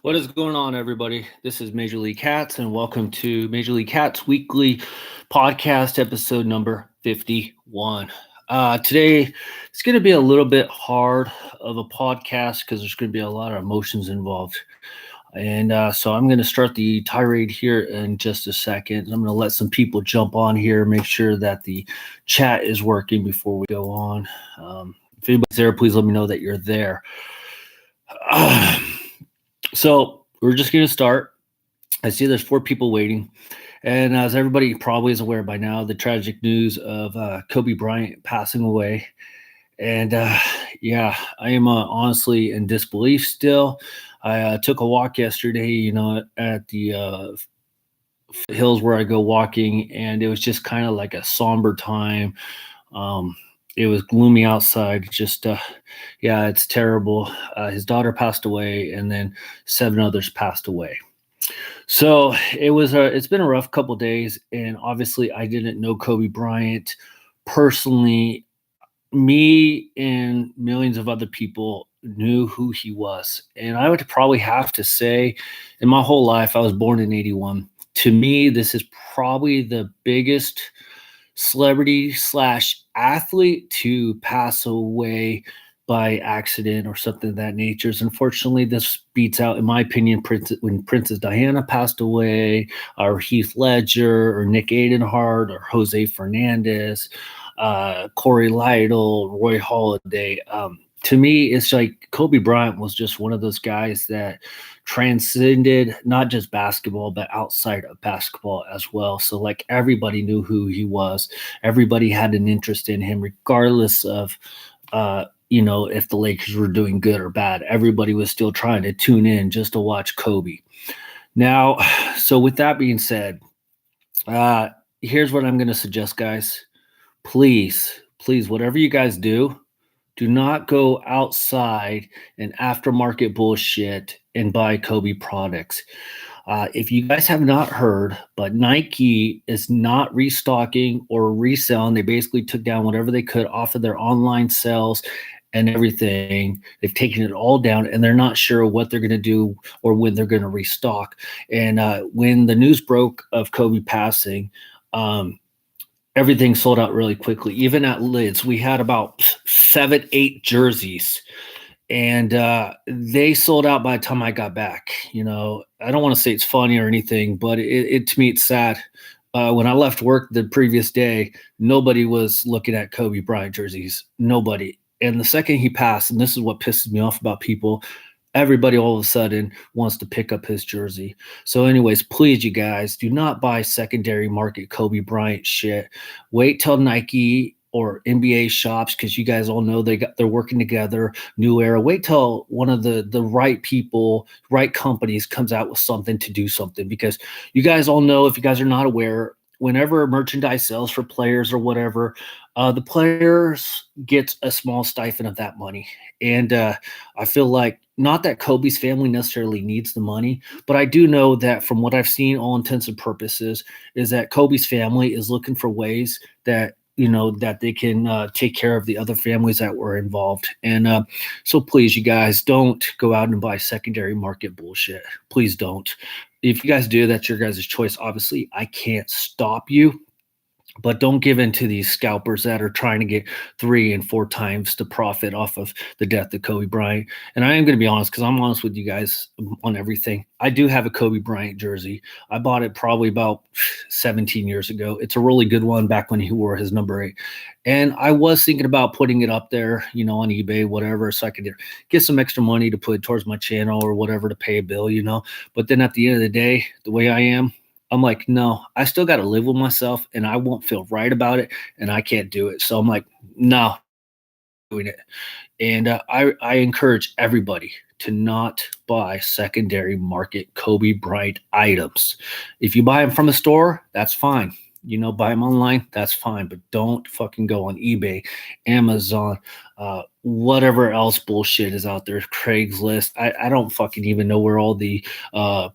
What is going on, everybody? This is Major League Hatz, and welcome to Major League Hatz Weekly Podcast, episode number 51. Today, it's going to be a little bit hard of a podcast because there's going to be a lot of emotions involved. And so I'm going to start the tirade here in just a second. I'm going to let some people jump on here, make sure that the chat is working before we go on. If anybody's there, please let me know that you're there. So we're just going to start. I see there's 4 people waiting. And as everybody probably is aware by now, the tragic news of Kobe Bryant passing away. And I am honestly in disbelief still. I took a walk yesterday, at the hills where I go walking, and it was just kind of like a somber time. It was gloomy outside. Just, it's terrible. His daughter passed away, and then 7 others passed away. So it's been a rough couple days, and obviously I didn't know Kobe Bryant personally. Me and millions of other people knew who he was. And I would probably have to say, in my whole life, I was born in 81. To me, this is probably the biggest celebrity / athlete to pass away by accident or something of that nature. Unfortunately, this beats out, in my opinion, when Princess Diana passed away, or Heath Ledger, or Nick Adenhart, or Jose Fernandez, Corey Lytle, Roy Halladay. To me, it's like Kobe Bryant was just one of those guys that transcended not just basketball, but outside of basketball as well. So like everybody knew who he was. Everybody had an interest in him, regardless of, if the Lakers were doing good or bad. Everybody was still trying to tune in just to watch Kobe. Now, so with that being said, here's what I'm going to suggest, guys. Please, whatever you guys do not go outside and aftermarket bullshit and buy Kobe products. If you guys have not heard, but Nike is not restocking or reselling. They basically took down whatever they could off of their online sales and everything. They've taken it all down, and they're not sure what they're going to do or when they're going to restock. And when the news broke of Kobe passing, everything sold out really quickly. Even at Lids, we had about 7-8 jerseys, and they sold out by the time I got back. I don't want to say it's funny or anything, but it to me, it's sad. When I left work the previous day, nobody was looking at Kobe Bryant jerseys. Nobody. And the second he passed, and this is what pisses me off about people, everybody all of a sudden wants to pick up his jersey. So anyways, please, you guys, do not buy secondary market Kobe Bryant shit. Wait till Nike or NBA shops, because you guys all know they're working together, New Era. Wait till one of the right people, right companies comes out with something to do something, because you guys all know, if you guys are not aware, whenever merchandise sells for players or whatever, the players get a small stipend of that money. And I feel like, not that Kobe's family necessarily needs the money, but I do know that from what I've seen, all intents and purposes, is that Kobe's family is looking for ways that, that they can take care of the other families that were involved. And so please, you guys, don't go out and buy secondary market bullshit. Please don't. If you guys do, that's your guys' choice. Obviously, I can't stop you. But don't give in to these scalpers that are trying to get 3 and 4 times the profit off of the death of Kobe Bryant. And I am going to be honest, because I'm honest with you guys on everything. I do have a Kobe Bryant jersey. I bought it probably about 17 years ago. It's a really good one, back when he wore his number 8. And I was thinking about putting it up there, on eBay, whatever, so I could get some extra money to put towards my channel or whatever, to pay a bill, But then at the end of the day, the way I am, I'm like, no, I still got to live with myself, and I won't feel right about it, and I can't do it. So I'm like, no, doing it. And I encourage everybody to not buy secondary market Kobe Bryant items. If you buy them from a store, that's fine. Buy them online, that's fine. But don't fucking go on eBay, Amazon, whatever else bullshit is out there, Craigslist. I don't fucking even know where all the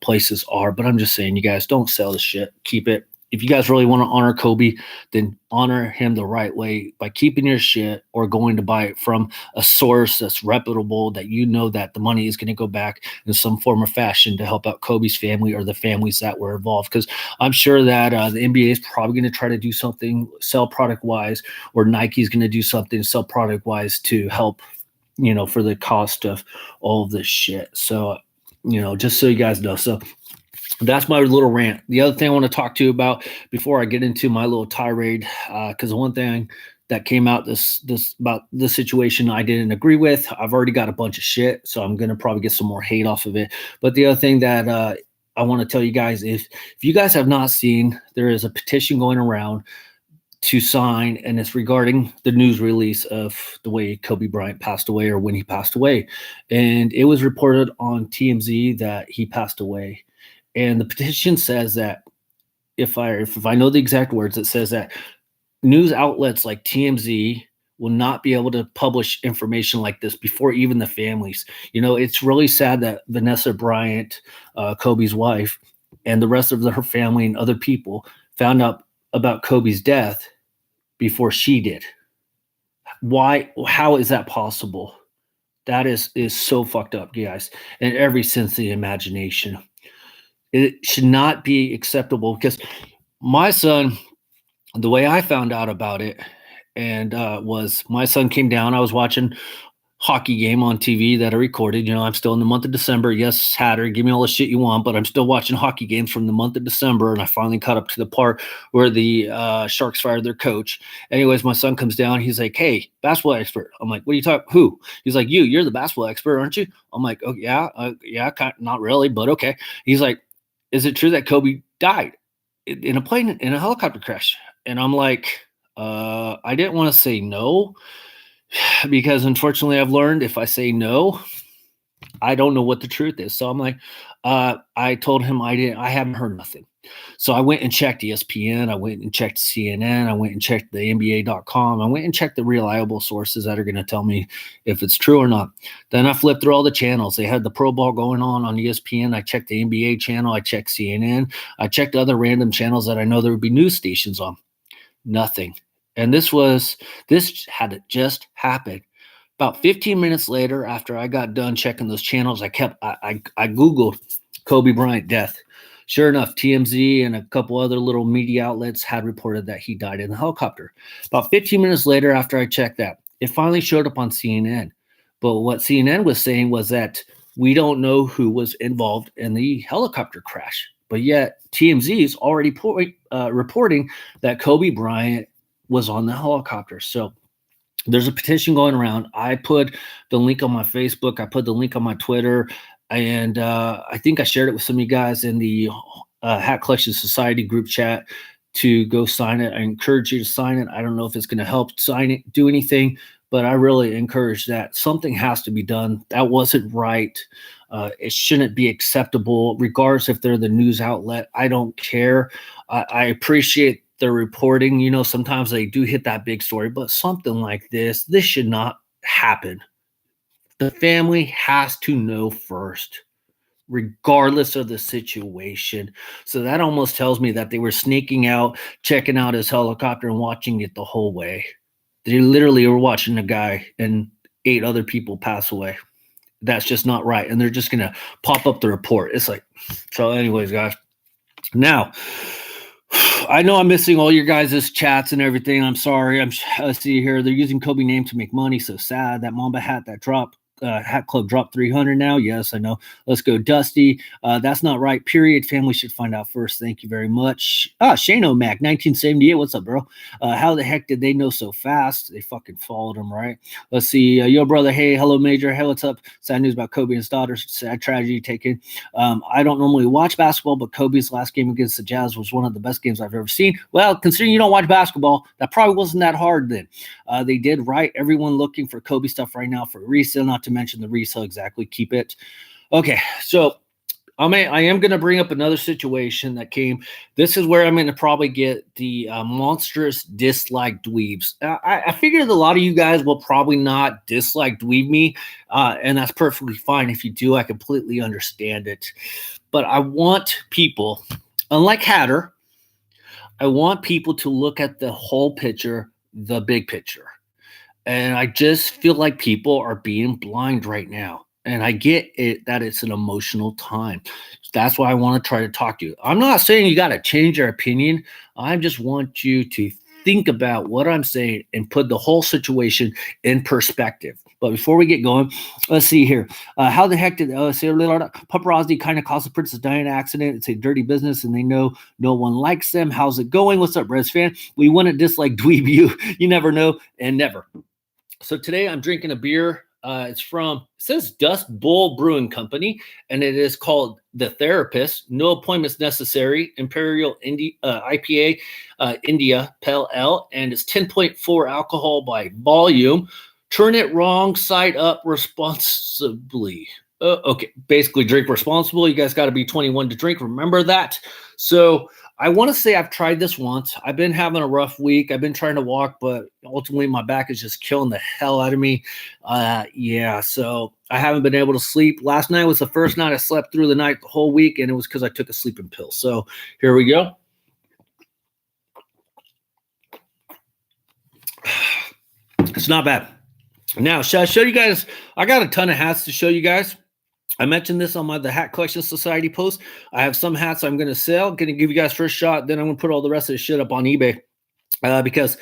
places are, but I'm just saying, you guys, don't sell the shit. Keep it. if you guys really want to honor Kobe, then honor him the right way by keeping your shit or going to buy it from a source that's reputable, that you know that the money is going to go back in some form or fashion to help out Kobe's family or the families that were involved. Because I'm sure that the NBA is probably going to try to do something sell product wise, or Nike's going to do something sell product wise to help, for the cost of all of this shit. So, just so you guys know. So that's my little rant. The other thing I want to talk to you about before I get into my little tirade, because the one thing that came out this about this situation I didn't agree with. I've already got a bunch of shit, so I'm gonna probably get some more hate off of it. But the other thing that I want to tell you guys, if you guys have not seen, there is a petition going around to sign, and it's regarding the news release of the way Kobe Bryant passed away, or when he passed away. And it was reported on TMZ that he passed away. And the petition says that, if I know the exact words, it says that news outlets like TMZ will not be able to publish information like this before even the families. It's really sad that Vanessa Bryant, Kobe's wife, and the rest of her family and other people found out about Kobe's death before she did. Why? How is that possible? That is so fucked up, guys, in every sense of the imagination. It should not be acceptable, because my son, the way I found out about it, and was my son came down. I was watching hockey game on TV that I recorded. I'm still in the month of December. Yes, Hatter, give me all the shit you want, but I'm still watching hockey games from the month of December. And I finally caught up to the part where the Sharks fired their coach. Anyways, my son comes down. He's like, "Hey, basketball expert." I'm like, "What are you talking? Who?" He's like, "You're the basketball expert, aren't you?" I'm like, "Oh yeah, not really, but okay." He's like, "Is it true that Kobe died in a helicopter crash?" And I'm like, I didn't want to say no, because unfortunately I've learned if I say no, I don't know what the truth is. So I'm like, I told him I haven't heard nothing. So I went and checked ESPN. I went and checked CNN. I went and checked the NBA.com. I went and checked the reliable sources that are going to tell me if it's true or not. Then I flipped through all the channels. They had the Pro Bowl going on ESPN. I checked the NBA channel. I checked CNN. I checked other random channels that I know there would be news stations on. Nothing. And this had just happened. About 15 minutes later, after I got done checking those channels, I Googled Kobe Bryant death. Sure enough, TMZ and a couple other little media outlets had reported that he died in a helicopter. About 15 minutes later, after I checked that, it finally showed up on CNN. But what CNN was saying was that we don't know who was involved in the helicopter crash. But yet TMZ is already reporting that Kobe Bryant was on the helicopter. So there's a petition going around. I put the link on my Facebook. I put the link on my Twitter. And I think I shared it with some of you guys in the Hat Collection Society group chat to go sign it. I encourage you to sign it. I don't know if it's going to help sign it, do anything, but I really encourage that. Something has to be done. That wasn't right. It shouldn't be acceptable, regardless if they're the news outlet. I don't care. I appreciate their reporting. Sometimes they do hit that big story, but something like this should not happen. The family has to know first, regardless of the situation. So that almost tells me that they were sneaking out, checking out his helicopter and watching it the whole way. They literally were watching a guy and 8 other people pass away. That's just not right. And they're just going to pop up the report. It's like, so anyways, guys. Now, I know I'm missing all your guys' chats and everything. I'm sorry. I see here they're using Kobe name to make money. So sad. That Mamba hat that dropped. Hat Club dropped 300 now. Yes, I know. Let's go, Dusty. That's not right. Period. Family should find out first. Thank you very much. Shane O'Mac, 1978. What's up, bro? How the heck did they know so fast? They fucking followed him, right? Let's see. Yo, brother. Hey, hello, Major. Hey, what's up? Sad news about Kobe and his daughter. Sad tragedy taken. I don't normally watch basketball, but Kobe's last game against the Jazz was one of the best games I've ever seen. Well, considering you don't watch basketball, that probably wasn't that hard then. They did right. Everyone looking for Kobe stuff right now for resale, not to mention the resale. Exactly. Keep it. Okay. So I am going to bring up another situation that came. This is where I'm going to probably get the monstrous dislike dweebs. I figured a lot of you guys will probably not dislike dweeb me, and that's perfectly fine. If you do, I completely understand it. But I want people, unlike Hatter, I want people to look at the whole picture, the big picture. And I just feel like people are being blind right now. And I get it that it's an emotional time. That's why I want to try to talk to you. I'm not saying you got to change your opinion. I just want you to think about what I'm saying and put the whole situation in perspective. But before we get going, let's see here. How the heck did paparazzi kind of caused the Princess Diana accident? It's a dirty business, and they know no one likes them. How's it going? What's up, Reds fan? We wouldn't dislike Dweeb you. You never know, and never. So today I'm drinking a beer. It says Dust Bowl Brewing Company, and it is called The Therapist. No appointments necessary. Imperial IPA, India Pale Ale, and it's 10.4 alcohol by volume. Turn it wrong side up responsibly. Okay, basically drink responsible. You guys got to be 21 to drink. Remember that. So I want to say I've tried this once. I've been having a rough week. I've been trying to walk, but ultimately my back is just killing the hell out of me. So I haven't been able to sleep. Last night was the first night I slept through the night the whole week, and it was because I took a sleeping pill. So here we go. It's not bad. Now, shall I show you guys? I got a ton of hats to show you guys. I mentioned this on the Hat Collection Society post. I have some hats I'm going to sell. Going to give you guys first shot. Then I'm going to put all the rest of the shit up on eBay because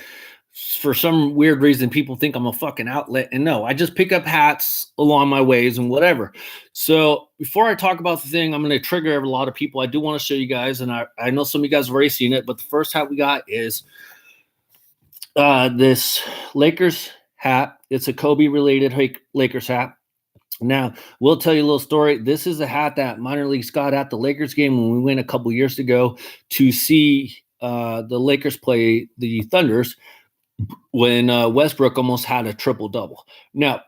for some weird reason, people think I'm a fucking outlet. And no, I just pick up hats along my ways and whatever. So before I talk about the thing, I'm going to trigger a lot of people. I do want to show you guys, and I know some of you guys have already seen it, but the first hat we got is this Lakers hat. It's a Kobe-related Lakers hat. Now, we'll tell you a little story. This is a hat that minor leagues got at the Lakers game when we went a couple years ago to see the Lakers play the Thunders when Westbrook almost had a triple-double. Now,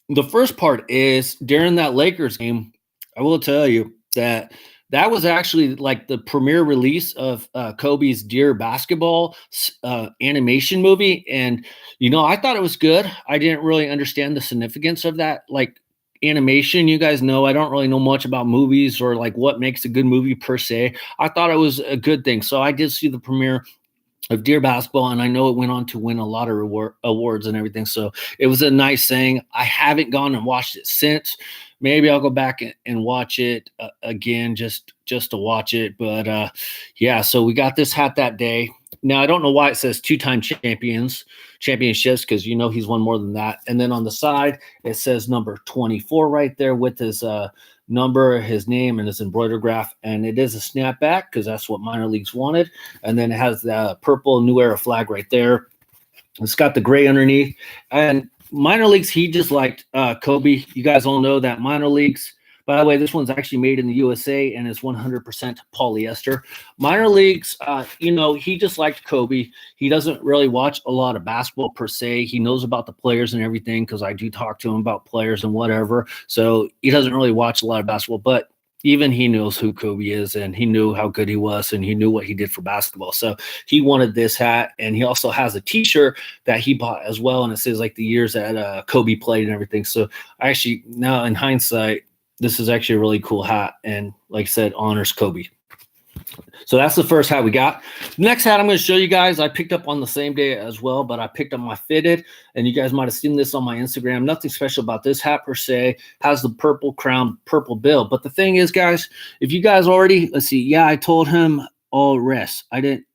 the first part is during that Lakers game, I will tell you that was actually like the premiere release of Kobe's Dear Basketball animation movie. And, I thought it was good. I didn't really understand the significance of that, like animation. You guys know, I don't really know much about movies or like what makes a good movie per se. I thought it was a good thing. So I did see the premiere of Dear Basketball, and I know it went on to win a lot of awards and everything. So it was a nice thing. I haven't gone and watched it since. Maybe I'll go back and watch it again just to watch it. But so we got this hat that day. Now, I don't know why it says two-time championships because he's won more than that. And then on the side, it says number 24 right there with his number, his name, and his embroidered graph. And it is a snapback because that's what minor leagues wanted. And then it has the purple New Era flag right there. It's got the gray underneath. And minor leagues, he just liked Kobe. You guys all know that minor leagues. By the way, this one's actually made in the USA and is 100% polyester. Minor leagues, he just liked Kobe. He doesn't really watch a lot of basketball per se. He knows about the players and everything because I do talk to him about players and whatever. So he doesn't really watch a lot of basketball, but even he knows who Kobe is, and he knew how good he was, and he knew what he did for basketball. So he wanted this hat, and he also has a T-shirt that he bought as well, and it says like the years that Kobe played and everything. So actually, now in hindsight, this is actually a really cool hat, and like I said, honors Kobe. So that's the first hat we got. Next hat I'm going to show you guys, I picked up on the same day as well, but I picked up my fitted, and you guys might have seen this on my Instagram. Nothing special about this hat per se. Has the purple crown, purple bill. But the thing is, guys, if you guys already, let's see, yeah, I told him all rest. I didn't,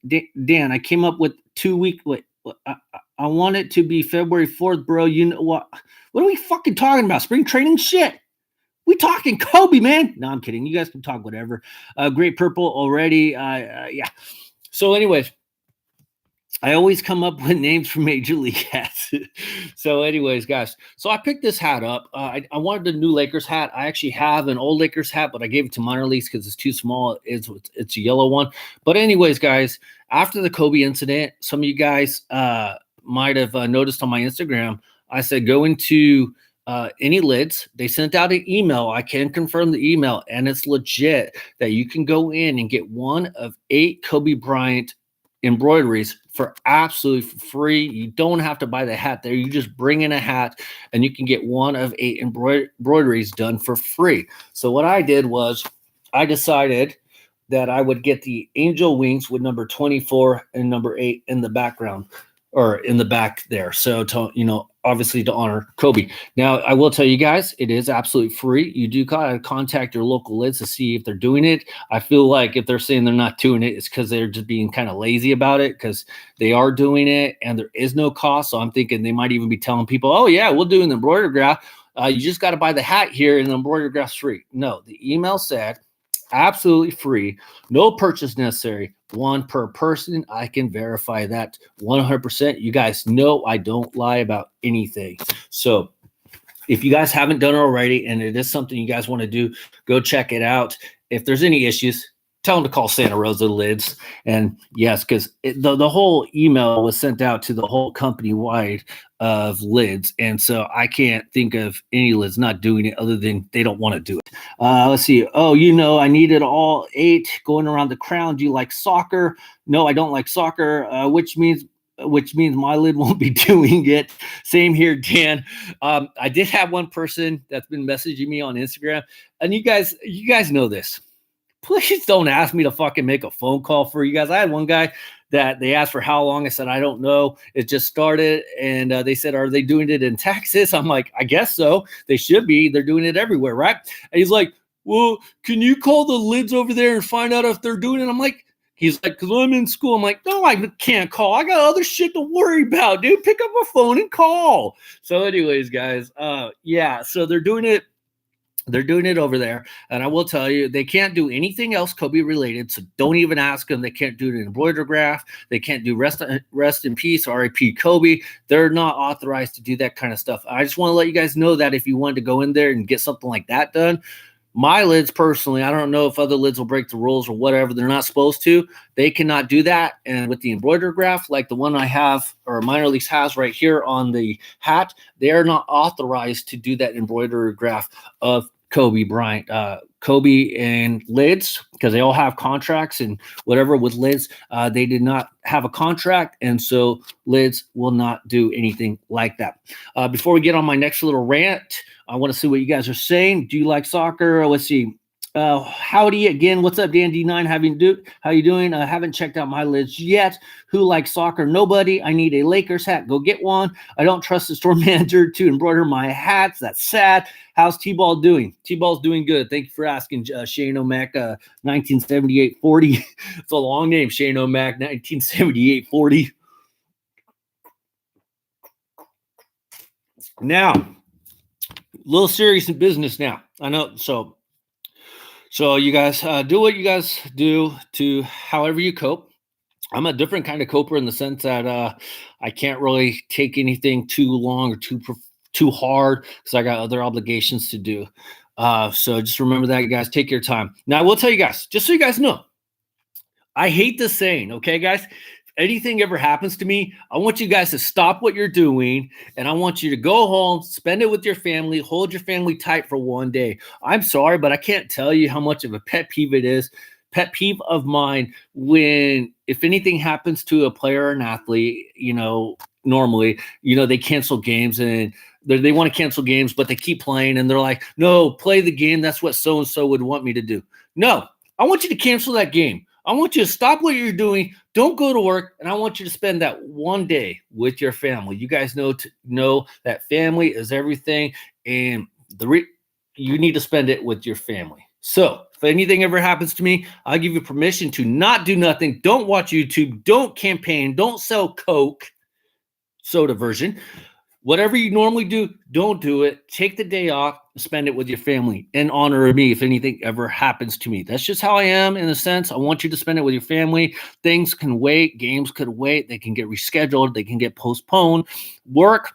Dan, I came up with 2 week. Wait, I want it to be February 4th, bro. You know what? What are we fucking talking about? Spring training shit. We talking Kobe, man. No, I'm kidding. You guys can talk whatever. Great purple already. Yeah. So anyways, I always come up with names for Major League hats. So anyways, guys, so I picked this hat up. I wanted a new Lakers hat. I actually have an old Lakers hat, but I gave it to minor leagues because it's too small. It's a yellow one. But anyways, guys, after the Kobe incident, some of you guys might have noticed on my Instagram, I said go into any lids. They sent out an email. I can confirm the email, and it's legit that you can go in and get one of 8 Kobe Bryant embroideries for absolutely free. You don't have to buy the hat there. You just bring in a hat, and you can get one of 8 embroideries done for free. So what I did was I decided that I would get the angel wings with number 24 and number 8 in the background or in the back there. So to, obviously to honor Kobe. Now, I will tell you guys, it is absolutely free. You do gotta contact your local lids to see if they're doing it. I feel like if they're saying they're not doing it, it's because they're just being kind of lazy about it, because they are doing it and there is no cost. So I'm thinking they might even be telling people, oh yeah, we'll do an embroidered graph. You just got to buy the hat here and the embroidered graph's free. No, the email said absolutely free, no purchase necessary, one per person. I can verify that 100%. You guys know I don't lie about anything. So if you guys haven't done it already and it is something you guys want to do, go check it out. If there's any issues, tell them to call Santa Rosa Lids. And yes, because the whole email was sent out to the whole company wide of lids. And so I can't think of any lids not doing it other than they don't want to do it. Let's see. Oh, I needed all 8 going around the crown. Do you like soccer? No, I don't like soccer, which means my lid won't be doing it. Same here, Dan. I did have one person that's been messaging me on Instagram, and you guys know this. Please don't ask me to fucking make a phone call for you guys. I had one guy that they asked for how long. I said, I don't know. It just started. And they said, are they doing it in Texas? I'm like, I guess so. They should be. They're doing it everywhere, right? And he's like, well, can you call the lids over there and find out if they're doing it? I'm like, he's like, because I'm in school. I'm like, no, I can't call. I got other shit to worry about, dude. Pick up a phone and call. So anyways, guys, yeah, so they're doing it. They're doing it over there. And I will tell you, they can't do anything else Kobe related. So don't even ask them. They can't do an embroidered graph. They can't do rest in peace, R.I.P. Kobe. They're not authorized to do that kind of stuff. I just want to let you guys know that if you wanted to go in there and get something like that done, my lids personally, I don't know if other lids will break the rules or whatever. They're not supposed to. They cannot do that. And with the embroidered graph, like the one I have, or minor leagues has right here on the hat, they are not authorized to do that embroidered graph of Kobe Bryant. Kobe and lids, because they all have contracts and whatever with lids, they did not have a contract, and so lids will not do anything like that. Before we get on my next little rant, I want to see what you guys are saying. Do you like soccer? Let's see. Howdy again. What's up, Dan D9? How you doing? I haven't checked out my lids yet. Who likes soccer? Nobody. I need a Lakers hat. Go get one. I don't trust the store manager to embroider my hats. That's sad. How's T-Ball doing? T-Ball's doing good. Thank you for asking, Shane O'Mac, 1978-40. It's a long name, Shane O'Mac, 1978-40. Now, a little serious in business now. I know, so you guys do what you guys do to however you cope. I'm a different kind of coper in the sense that I can't really take anything too long or too hard because I got other obligations to do. So just remember that, you guys. Take your time. Now, I will tell you guys, just so you guys know, I hate this saying, okay, guys? Anything ever happens to me, I want you guys to stop what you're doing, and I want you to go home, spend it with your family, hold your family tight for one day. I'm sorry, but I can't tell you how much of a pet peeve it is. Pet peeve of mine when, if anything happens to a player or an athlete, normally, they cancel games and they want to cancel games, but they keep playing and they're like, no, play the game. That's what so-and-so would want me to do. No, I want you to cancel that game. I want you to stop what you're doing. Don't go to work. And I want you to spend that one day with your family. You guys know that family is everything. And you need to spend it with your family. So if anything ever happens to me, I'll give you permission to not do nothing. Don't watch YouTube. Don't campaign. Don't sell Coke, soda version. Whatever you normally do, don't do it. Take the day off, spend it with your family in honor of me if anything ever happens to me. That's just how I am in a sense. I want you to spend it with your family. Things can wait. Games could wait. They can get rescheduled. They can get postponed. Work,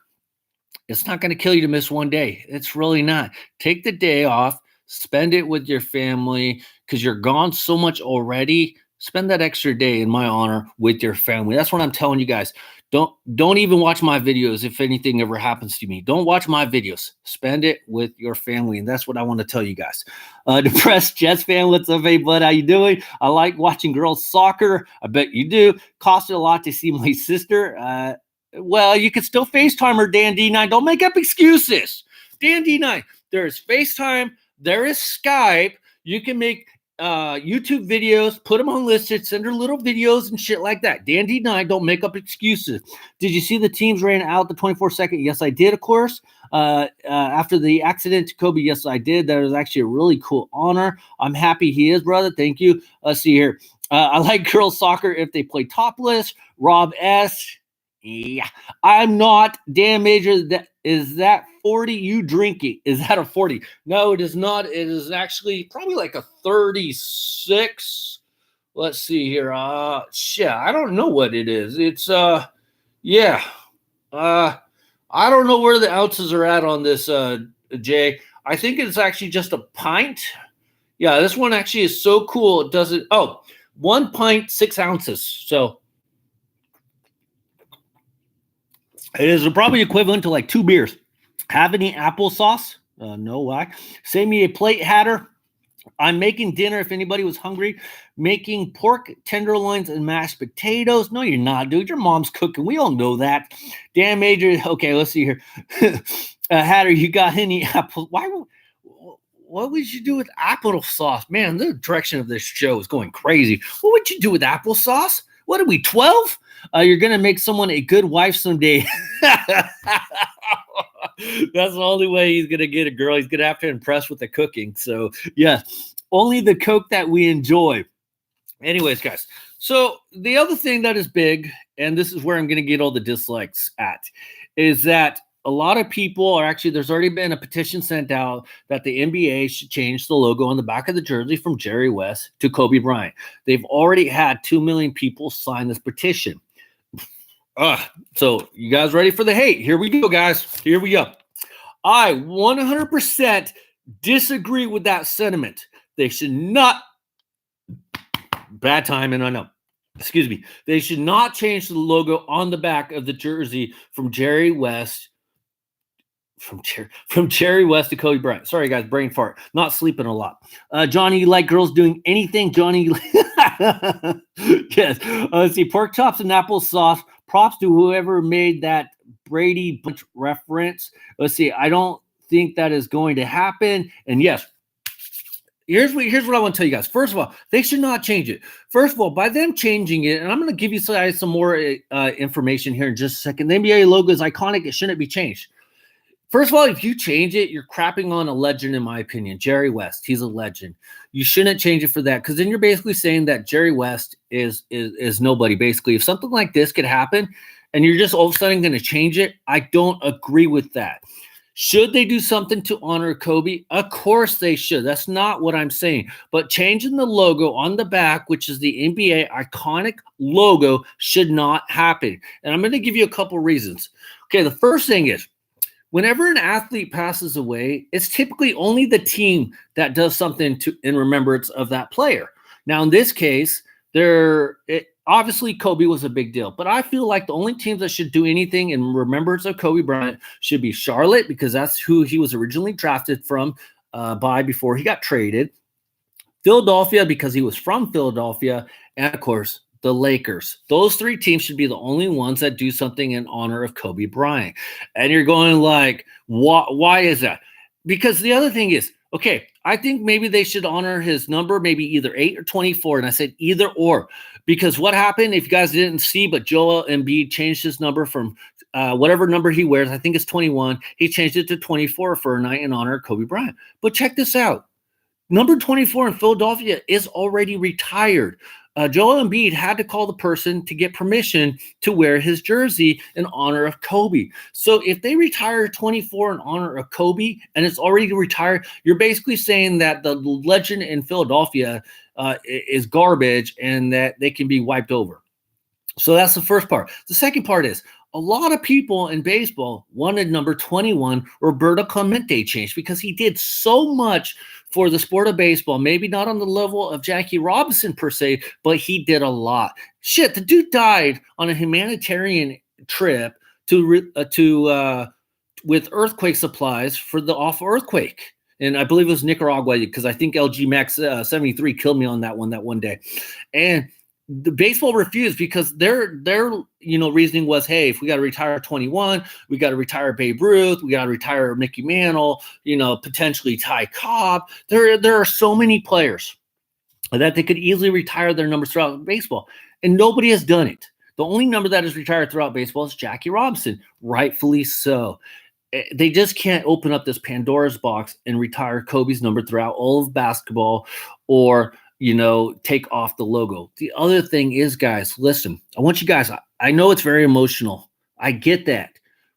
it's not going to kill you to miss one day. It's really not. Take the day off, spend it with your family because you're gone so much already. Spend that extra day in my honor with your family. That's what I'm telling you guys. Don't even watch my videos if anything ever happens to me. Don't watch my videos. Spend it with your family, and that's what I want to tell you guys. Depressed Jets fan, what's up, hey bud? How you doing? I like watching girls soccer. I bet you do. Costed a lot to see my sister. Well, you can still FaceTime her, Dan D9. Don't make up excuses. Dan D9, there is FaceTime. There is Skype. You can make YouTube videos, put them on listed, send her little videos and shit like that. Dandy 9, don't make up excuses. Did you see the teams ran out the 24-second? Yes, I did, of course. After the accident to Kobe, yes, I did. That was actually a really cool honor. I'm happy he is, brother. Thank you. Let's see here. I like girls soccer if they play topless. Rob S. Yeah, I'm not. Dan Major, is that 40 you drinking? Is that a 40? No, it is not. It is actually probably like a 36. Let's see here. Shit, I don't know what it is. It's yeah. I don't know where the ounces are at on this, Jay. I think it's actually just a pint. Yeah, this one actually is so cool. It doesn't. Oh, 1 pint, 6 ounces. So it is probably equivalent to like 2 beers. Have any applesauce? No, why? Save me a plate, Hatter. I'm making dinner if anybody was hungry. Making pork tenderloins and mashed potatoes. No, you're not, dude. Your mom's cooking. We all know that. Dan Major. Okay, let's see here. Hatter, you got any apple? What would you do with applesauce? Man, the direction of this show is going crazy. What would you do with applesauce? What are we, 12? You're going to make someone a good wife someday. That's the only way he's going to get a girl. He's going to have to impress with the cooking. So, yeah, only the Coke that we enjoy. Anyways, guys, so the other thing that is big, and this is where I'm going to get all the dislikes at, is that a lot of people are actually, there's already been a petition sent out that the NBA should change the logo on the back of the jersey from Jerry West to Kobe Bryant. They've already had 2 million people sign this petition. So you guys ready for the hate? Here we go, guys. Here we go. I 100% disagree with that sentiment. They should not, bad timing, I know. Excuse me. They should not change the logo on the back of the jersey from Jerry West from Jerry West to Kobe Bryant. Sorry, guys, brain fart. Not sleeping a lot. Johnny, you like girls doing anything? Johnny, yes. Let's see, pork chops and applesauce. Props to whoever made that Brady Bunch reference. Let's see, I don't think that is going to happen. And yes, here's what I want to tell you guys. First of all, they should not change it. First of all, by them changing it, and I'm going to give you some more information here in just a second. The NBA logo is iconic. It shouldn't be changed. First of all, if you change it, you're crapping on a legend, in my opinion. Jerry West, he's a legend. You shouldn't change it for that, because then you're basically saying that Jerry West is nobody, basically. If something like this could happen and you're just all of a sudden going to change it, I don't agree with that. Should they do something to honor Kobe? Of course they should. That's not what I'm saying. But changing the logo on the back, which is the NBA iconic logo, should not happen. And I'm going to give you a couple reasons. Okay, the first thing is, whenever an athlete passes away, it's typically only the team that does something in remembrance of that player. Now, in this case, obviously Kobe was a big deal, but I feel like the only teams that should do anything in remembrance of Kobe Bryant should be Charlotte, because that's who he was originally drafted from before he got traded. Philadelphia, because he was from Philadelphia, and of course, the Lakers. Those 3 teams should be the only ones that do something in honor of Kobe Bryant. And you're going like, why is that? Because the other thing is, okay, I think maybe they should honor his number, maybe either 8 or 24. And I said either or, because what happened, if you guys didn't see, but Joel Embiid changed his number from whatever number he wears, I think it's 21. He changed it to 24 for a night in honor of Kobe Bryant. But check this out. Number 24 in Philadelphia is already retired. Joel Embiid had to call the person to get permission to wear his jersey in honor of Kobe. So if they retire 24 in honor of Kobe and it's already retired, you're basically saying that the legend in Philadelphia is garbage and that they can be wiped over. So that's the first part. The second part is, a lot of people in baseball wanted number 21, Roberto Clemente, changed, because he did so much for the sport of baseball. Maybe not on the level of Jackie Robinson per se, but he did a lot. Shit, the dude died on a humanitarian trip with earthquake supplies for the awful earthquake. And I believe it was Nicaragua, because I think LG Max 73 killed me on that one day. And the baseball refused, because their reasoning was, hey, if we got to retire 21, we got to retire Babe Ruth, we got to retire Mickey Mantle, potentially Ty Cobb. There are so many players that they could easily retire their numbers throughout baseball. And nobody has done it. The only number that is retired throughout baseball is Jackie Robinson, rightfully so. They just can't open up this Pandora's box and retire Kobe's number throughout all of basketball or, take off the logo. The other thing is, guys, listen, I want you guys, I know it's very emotional. I get that.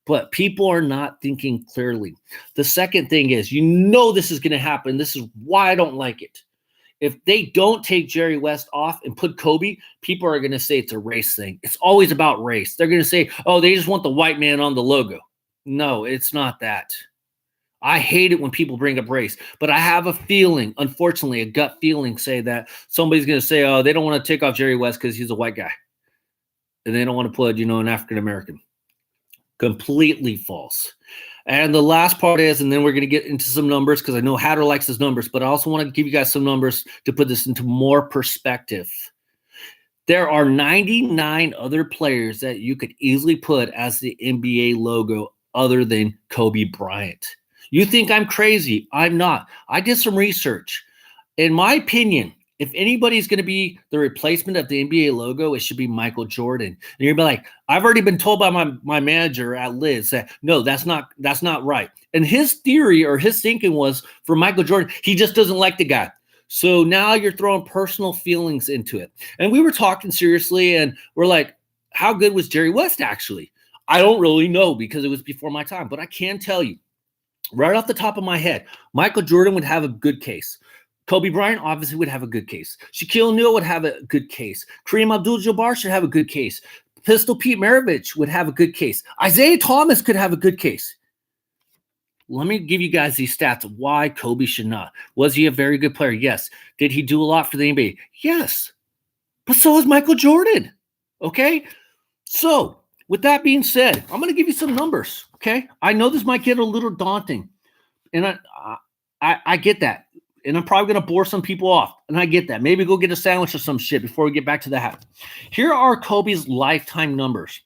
But people are not thinking clearly. The second thing is, this is going to happen. This is why I don't like it. If they don't take Jerry West off and put Kobe, people are going to say it's a race thing. It's always about race. They're going to say, oh, they just want the white man on the logo. No, it's not that. I hate it when people bring up race, but I have a feeling, unfortunately, a gut feeling say that somebody's going to say, oh, they don't want to take off Jerry West because he's a white guy. And they don't want to put, an African-American. Completely false. And the last part is, and then we're going to get into some numbers because I know Hatter likes his numbers, but I also want to give you guys some numbers to put this into more perspective. There are 99 other players that you could easily put as the NBA logo other than Kobe Bryant. You think I'm crazy? I'm not. I did some research. In my opinion, if anybody's going to be the replacement of the NBA logo, it should be Michael Jordan. And you're going to be like, I've already been told by my manager at Liz that, no, that's not right. And his theory or his thinking was for Michael Jordan, he just doesn't like the guy. So now you're throwing personal feelings into it. And we were talking seriously, and we're like, how good was Jerry West actually? I don't really know because it was before my time. But I can tell you, right off the top of my head, Michael Jordan would have a good case. Kobe Bryant obviously would have a good case. Shaquille O'Neal would have a good case. Kareem Abdul-Jabbar should have a good case. Pistol Pete Maravich would have a good case. Isaiah Thomas could have a good case. Let me give you guys these stats of why Kobe should not. Was he a very good player? Yes. Did he do a lot for the NBA? Yes. But so is Michael Jordan. Okay? So, with that being said, I'm going to give you some numbers. Okay? I know this might get a little daunting. And I get that. And I'm probably going to bore some people off. And I get that. Maybe go get a sandwich or some shit before we get back to the hat. Here are Kobe's lifetime numbers.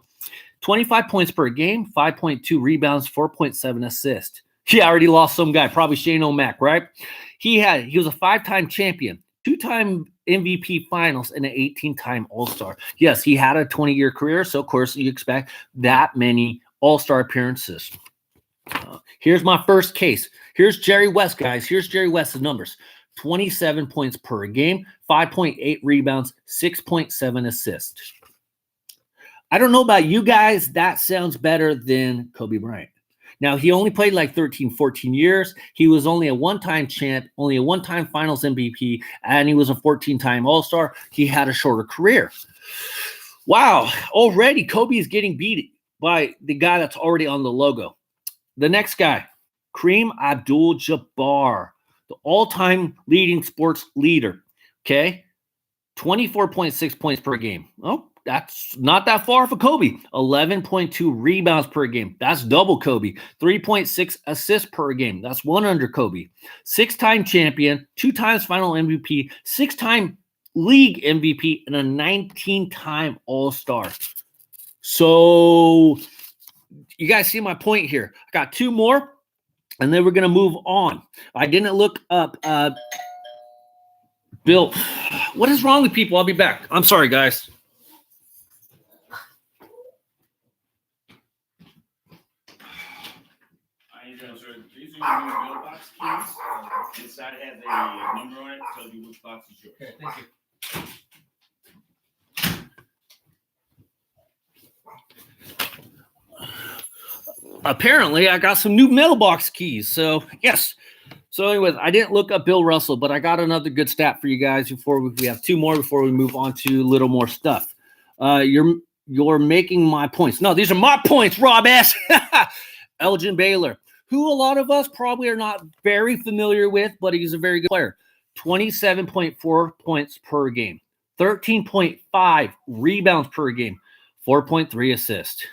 25 points per game, 5.2 rebounds, 4.7 assists. He already lost some guy, probably Shane O'Mac, right? He was a 5-time champion, 2-time MVP finals, and an 18-time All-Star. Yes, he had a 20-year career, so of course you expect that many All-Star appearances. Here's my first case. Here's Jerry West, guys. Here's Jerry West's numbers. 27 points per game, 5.8 rebounds, 6.7 assists. I don't know about you guys. That sounds better than Kobe Bryant. Now, he only played like 13, 14 years. He was only a one-time champ, only a one-time finals MVP, and he was a 14-time All-Star. He had a shorter career. Wow. Already, Kobe is getting beat by the guy that's already on the logo. The next guy, Kareem Abdul-Jabbar, the all-time leading sports leader, okay? 24.6 points per game. Oh, that's not that far for Kobe. 11.2 rebounds per game. That's double Kobe. 3.6 assists per game. That's one under Kobe. 6-time champion, 2 times final MVP, 6-time league MVP, and a 19-time All-Star. So you guys see my point here. I got 2 more, and then we're going to move on. I didn't look up Bill. What is wrong with people? I'll be back. I'm sorry, guys. These are your mailbox keys. Inside has a number on it, tells you which box is yours. Okay, thank you. Apparently, I got some new mailbox keys. So, yes. So, anyways, I didn't look up Bill Russell, but I got another good stat for you guys before we have 2 more before we move on to a little more stuff. You're making my points. No, these are my points, Rob S. Elgin Baylor, who a lot of us probably are not very familiar with, but he's a very good player. 27.4 points per game, 13.5 rebounds per game, 4.3 assists.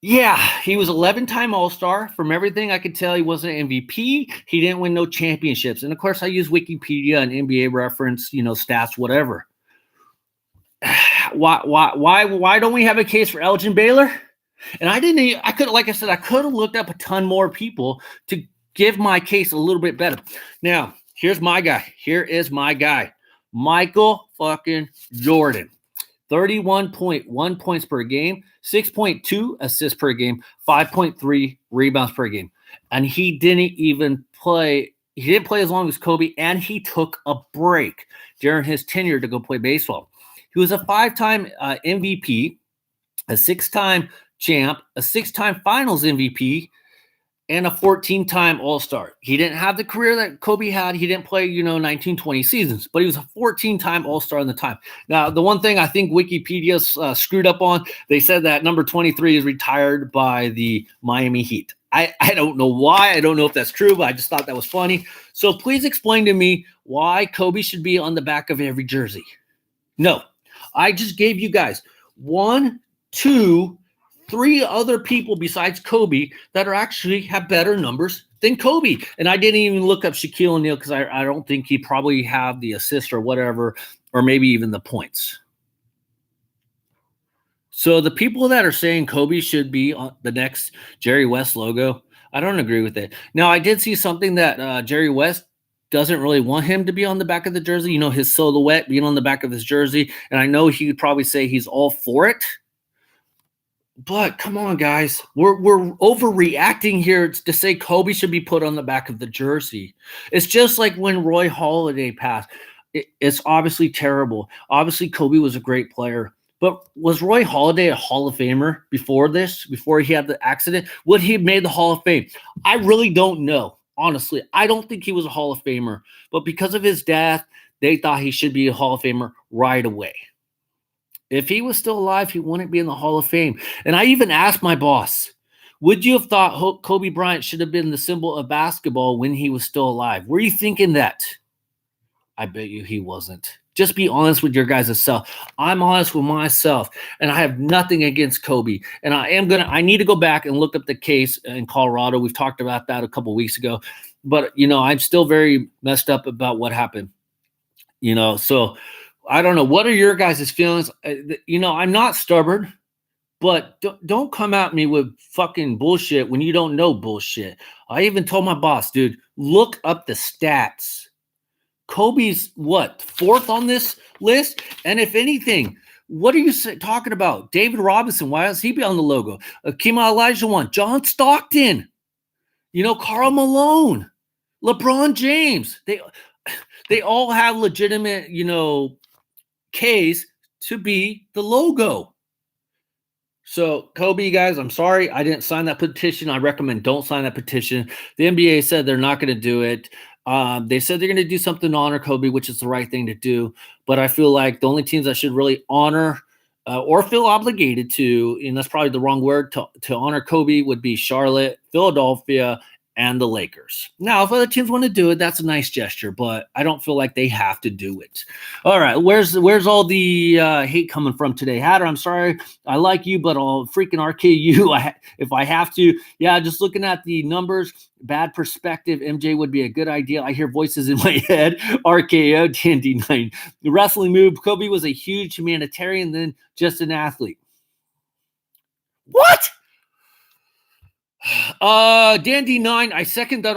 Yeah, he was 11-time All-Star. From everything I could tell, he wasn't an MVP. He didn't win no championships. And, of course, I use Wikipedia and NBA reference, stats, whatever. Why don't we have a case for Elgin Baylor? And I could have looked up a ton more people to give my case a little bit better. Now, Here's my guy. Here is my guy. Michael fucking Jordan. 31.1 points per game, 6.2 assists per game, 5.3 rebounds per game. And he didn't even play. He didn't play as long as Kobe, and he took a break during his tenure to go play baseball. He was a 5-time MVP, a 6-time champ, a 6-time finals MVP, and a 14-time All-Star. He didn't have the career that Kobe had. He didn't play, 19, 20 seasons, but he was a 14-time All-Star in the time. Now, the one thing I think Wikipedia screwed up on, they said that number 23 is retired by the Miami Heat. I don't know why. I don't know if that's true, but I just thought that was funny. So please explain to me why Kobe should be on the back of every jersey. No, I just gave you guys 1, 2, 3 other people besides Kobe that are actually have better numbers than Kobe. And I didn't even look up Shaquille O'Neal because I don't think he probably have the assist or whatever, or maybe even the points. So the people that are saying Kobe should be on the next Jerry West logo, I don't agree with it. Now, I did see something that Jerry West doesn't really want him to be on the back of the jersey, his silhouette being on the back of his jersey. And I know he would probably say he's all for it. But come on, guys, we're overreacting here to say Kobe should be put on the back of the jersey. It's just like when Roy Halladay passed. It's obviously terrible. Obviously, Kobe was a great player. But was Roy Halladay a Hall of Famer before this, before he had the accident? Would he have made the Hall of Fame? I really don't know. Honestly, I don't think he was a Hall of Famer. But because of his death, they thought he should be a Hall of Famer right away. If he was still alive, he wouldn't be in the Hall of Fame. And I even asked my boss, would you have thought Kobe Bryant should have been the symbol of basketball when he was still alive? Were you thinking that? I bet you he wasn't. Just be honest with your guys' self. I'm honest with myself, and I have nothing against Kobe. And I need to go back and look up the case in Colorado. We've talked about that a couple of weeks ago. But, I'm still very messed up about what happened. So I don't know. What are your guys' feelings? I'm not stubborn, but don't come at me with fucking bullshit when you don't know bullshit. I even told my boss, dude, look up the stats. Kobe's what, 4th on this list? And if anything, what are you talking about? David Robinson, why does he be on the logo? Akeem Olajuwon, John Stockton, Karl Malone, LeBron James. They all have legitimate, K's to be the logo. So, Kobe, guys, I'm sorry I didn't sign that petition. I recommend don't sign that petition. The NBA said they're not going to do it. They said they're going to do something to honor Kobe, which is the right thing to do. But I feel like the only teams that should really honor or feel obligated to, and that's probably the wrong word, to honor Kobe would be Charlotte, Philadelphia, and the Lakers. Now, if other teams want to do it, that's a nice gesture, but I don't feel like they have to do it. All right, where's all the hate coming from today? Hatter, I'm sorry. I like you, but I'll freaking RK you if I have to. Yeah, just looking at the numbers, bad perspective, MJ would be a good idea. I hear voices in my head. RKO, TND9. The wrestling move, Kobe was a huge humanitarian, then just an athlete. What? Dandy 9, I second that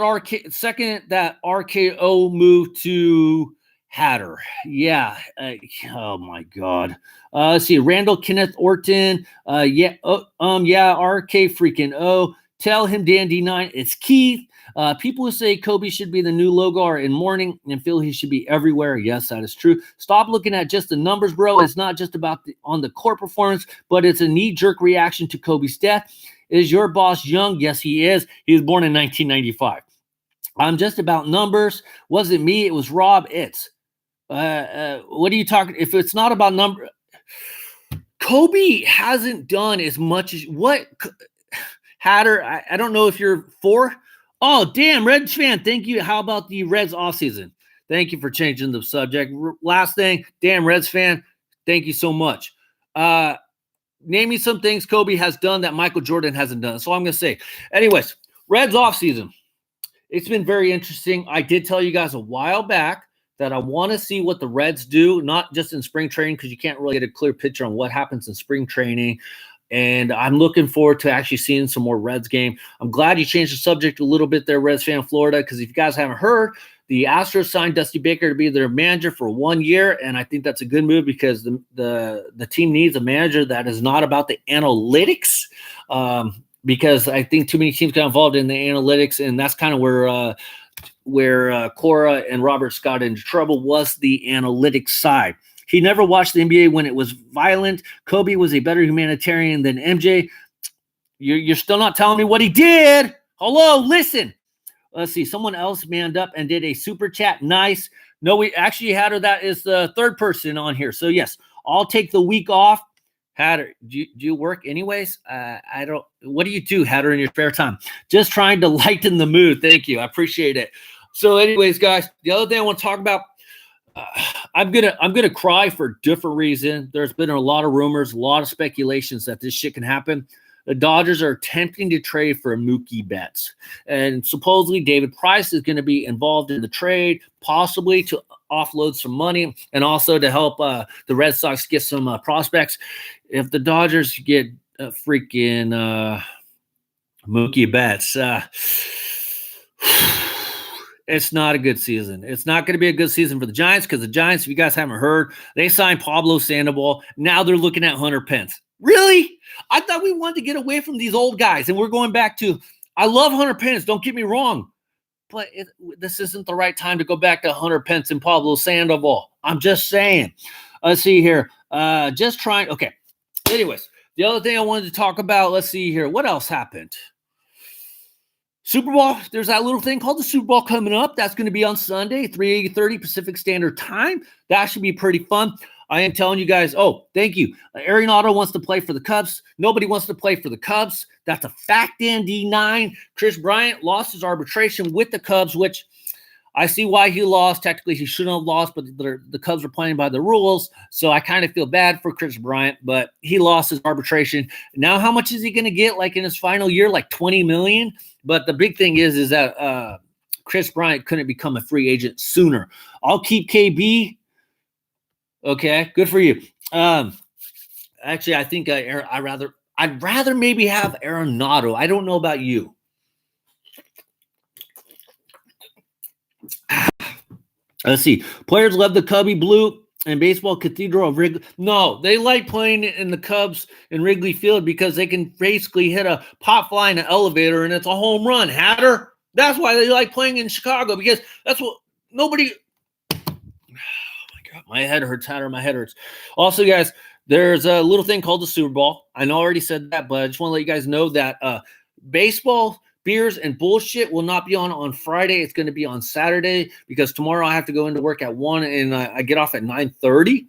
RKO move to Hatter. Yeah. Oh my God. Let's see. Randall Kenneth Orton. Yeah. RK freaking O. Tell him Dandy 9. It's Keith. People who say Kobe should be the new logo are in mourning and feel he should be everywhere. Yes, that is true. Stop looking at just the numbers, bro. It's not just about on the court performance, but it's a knee-jerk reaction to Kobe's death. Is your boss young? Yes, he is. He was born in 1995. I'm just about numbers. Wasn't me. It was Rob. It's. What are you talking? If it's not about number, Kobe hasn't done as much as what Hatter. I don't know if you're for. Oh, damn, Reds fan. Thank you. How about the Reds offseason? Thank you for changing the subject. Last thing, damn Reds fan. Thank you so much. Name me some things Kobe has done that Michael Jordan hasn't done. That's all I'm going to say. Anyways, Reds offseason. It's been very interesting. I did tell you guys a while back that I want to see what the Reds do, not just in spring training, because you can't really get a clear picture on what happens in spring training. And I'm looking forward to actually seeing some more Reds game. I'm glad you changed the subject a little bit there, Reds fan Florida, because if you guys haven't heard, the Astros signed Dusty Baker to be their manager for 1 year, and I think that's a good move because the team needs a manager that is not about the analytics, because I think too many teams got involved in the analytics, and that's kind of where Cora and Roberts got into trouble, was the analytics side. He never watched the NBA when it was violent. Kobe was a better humanitarian than MJ. You're still not telling me what he did. Hello, listen. Let's see. Someone else manned up and did a super chat. Nice. No, we actually had her. That is the third person on here. So yes, I'll take the week off. Hatter, do you work anyways? I don't. What do you do, Hatter, in your spare time? Just trying to lighten the mood. Thank you. I appreciate it. So anyways, guys, the other thing I want to talk about, I'm gonna cry for a different reason. There's been a lot of rumors, a lot of speculations that this shit can happen. The Dodgers are attempting to trade for Mookie Betts, and supposedly David Price is going to be involved in the trade, possibly to offload some money and also to help the Red Sox get some prospects. If the Dodgers get freaking Mookie Betts, it's not a good season. It's not going to be a good season for the Giants, because the Giants, if you guys haven't heard, they signed Pablo Sandoval. Now they're looking at Hunter Pence. Really? I thought we wanted to get away from these old guys, and we're going back to – I love Hunter Pence. Don't get me wrong. But this isn't the right time to go back to Hunter Pence and Pablo Sandoval. I'm just saying. Let's see here. Just trying – okay. Anyways, the other thing I wanted to talk about, let's see here. What else happened? Super Bowl, there's that little thing called the Super Bowl coming up. That's going to be on Sunday, 3:30 Pacific Standard Time. That should be pretty fun. I am telling you guys, oh, thank you. Arenado wants to play for the Cubs. Nobody wants to play for the Cubs. That's a fact, in D9. Chris Bryant lost his arbitration with the Cubs, which I see why he lost. Technically, he shouldn't have lost, but the Cubs are playing by the rules. So I kind of feel bad for Chris Bryant, but he lost his arbitration. Now, how much is he going to get like in his final year? Like $20 million? But the big thing is that Chris Bryant couldn't become a free agent sooner. I'll keep KB. Okay, good for you. Actually, I think I'd rather maybe have Arenado. I don't know about you. Let's see. Players love the Cubby Blue and Baseball Cathedral of Wrigley. No, they like playing in the Cubs in Wrigley Field because they can basically hit a pop fly in an elevator and it's a home run. Hatter. That's why they like playing in Chicago, because that's what nobody. Oh my God, my head hurts. Hatter, my head hurts. Also, guys, there's a little thing called the Super Bowl. I know I already said that, but I just want to let you guys know that baseball, beers, and bullshit will not be on Friday. It's going to be on Saturday, because tomorrow I have to go into work at 1 and I get off at 9:30.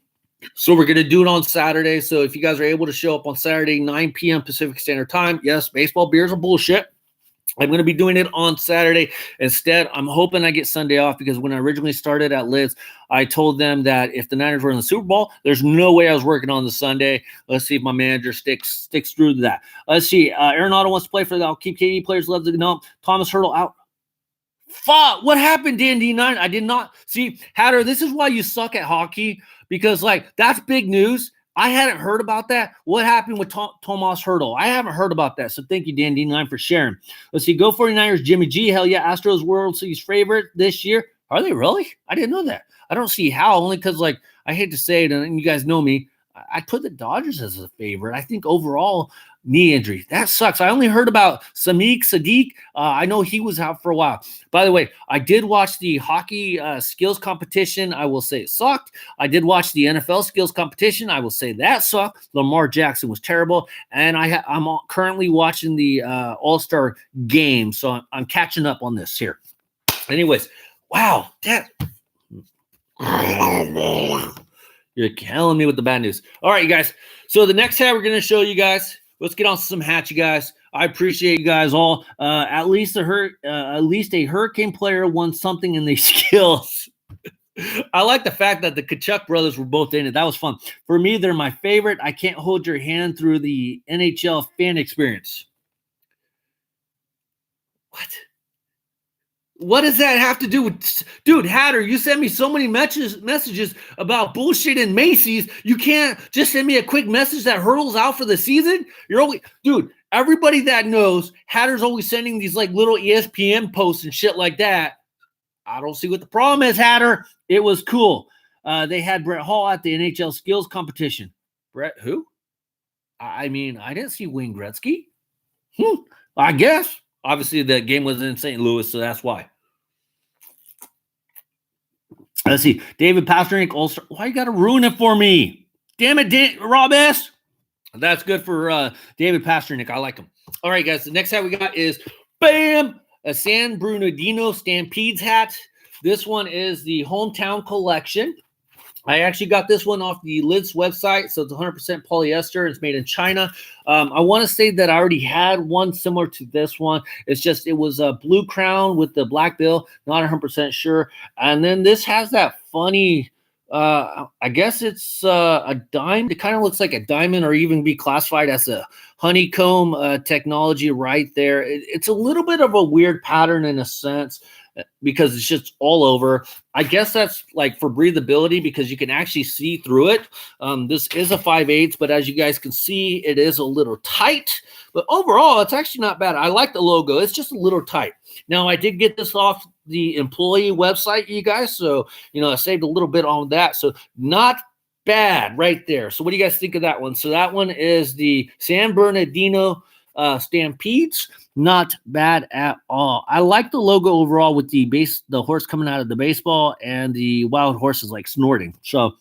So we're going to do it on Saturday. So if you guys are able to show up on Saturday, 9 p.m. Pacific Standard Time, yes, baseball, beers, and bullshit. I'm going to be doing it on Saturday. Instead, I'm hoping I get Sunday off, because when I originally started at Lids, I told them that if the Niners were in the Super Bowl, there's no way I was working on the Sunday. Let's see if my manager sticks through to that. Let's see. Arenado wants to play for the – I'll keep KD players love to know. Thomas Hurdle out. Fuck. What happened, Dan D9? I did not – see, Hatter, this is why you suck at hockey, because, like, that's big news. I hadn't heard about that. What happened with Tomas Hurdle? I haven't heard about that. So thank you, Dan D9, for sharing. Let's see. Go 49ers, Jimmy G. Hell yeah. Astros World Series favorite this year. Are they really? I didn't know that. I don't see how, only because, like, I hate to say it, and you guys know me, I put the Dodgers as a favorite. I think overall knee injury. That sucks. I only heard about Samik Sadiq. I know he was out for a while. By the way, I did watch the hockey skills competition. I will say it sucked. I did watch the NFL skills competition. I will say that sucked. Lamar Jackson was terrible. And I'm currently watching the All-Star game, so I'm catching up on this here. Anyways, wow. You're killing me with the bad news. All right, you guys. So the next hat we're going to show you guys. Let's get on some hats, you guys. I appreciate you guys all. At least a Hurricane player won something in these skills. I like the fact that the Kachuk brothers were both in it. That was fun. For me, they're my favorite. I can't hold your hand through the NHL fan experience. What? What does that have to do with, dude, Hatter? You sent me so many messages about bullshit in Macy's. You can't just send me a quick message that hurdles out for the season. You're always, dude. Everybody that knows, Hatter's always sending these like little ESPN posts and shit like that. I don't see what the problem is, Hatter. It was cool. They had Brett Hall at the NHL skills competition. Brett who? I mean, I didn't see Wayne Gretzky. I guess. Obviously, the game was in St. Louis, so that's why. Let's see. David Pastrnak, All-Star. Why you got to ruin it for me? Damn it, Rob S. That's good for David Pastrnak. I like him. All right, guys. The next hat we got is, bam, a San Bernardino Stampedes hat. This one is the Hometown Collection. I actually got this one off the Lids website, so it's 100% polyester. It's made in China. I want to say that I already had one similar to this one. It's just it was a blue crown with the black bill. Not 100% sure. And then this has that funny, I guess it's a dime. It kind of looks like a diamond, or even be classified as a honeycomb technology right there. It's a little bit of a weird pattern in a sense, because it's just all over. I guess that's like for breathability, because you can actually see through it. This is a 5/8, but as you guys can see, it is a little tight. But overall, it's actually not bad. I like the logo. It's just a little tight. Now, I did get this off the employee website, you guys. So, I saved a little bit on that. So not bad right there. So what do you guys think of that one? So that one is the San Bernardino Stampedes. Not bad at all. I like the logo overall with the horse coming out of the baseball, and the wild horses like snorting. So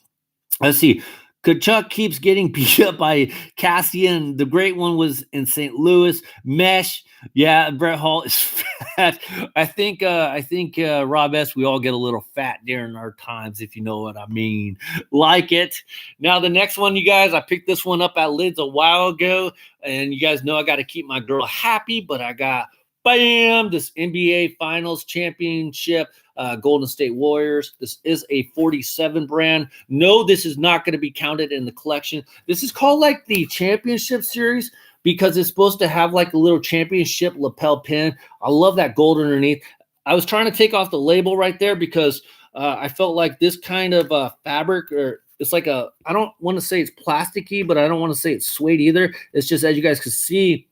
let's see. Kachuk keeps getting beat up by Cassian. The great one was in St. Louis. Mesh. Yeah, Brett Hall is fat. I think Rob S., we all get a little fat during our times, if you know what I mean. Like it. Now, the next one, you guys, I picked this one up at Lids a while ago, and you guys know I got to keep my girl happy, but I got, bam, this NBA Finals Championship, Golden State Warriors. This is a 47 brand. No, this is not going to be counted in the collection. This is called like the Championship Series, because it's supposed to have like a little championship lapel pin. I love that gold underneath. I was trying to take off the label right there, because I felt like this kind of fabric, or it's like I don't want to say it's plasticky, but I don't want to say it's suede either. It's just, as you guys can see,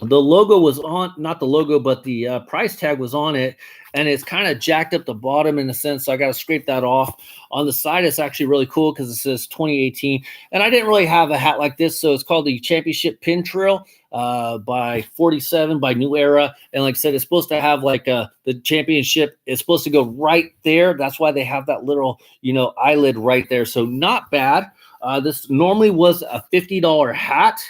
the logo was on, not the logo, but the price tag was on it, and it's kind of jacked up the bottom in a sense, so I got to scrape that off. On the side, it's actually really cool because it says 2018, and I didn't really have a hat like this, so it's called the Championship Pin Trail by 47 by New Era, and like I said, it's supposed to have like the championship. It's supposed to go right there. That's why they have that little, eyelid right there, so not bad. This normally was a $50 hat.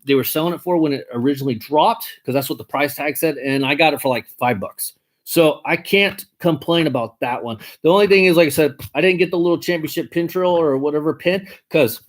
They were selling it for when it originally dropped, because that's what the price tag said, and I got it for like $5. So I can't complain about that one. The only thing is, like I said, I didn't get the little championship pin trail or whatever pin, because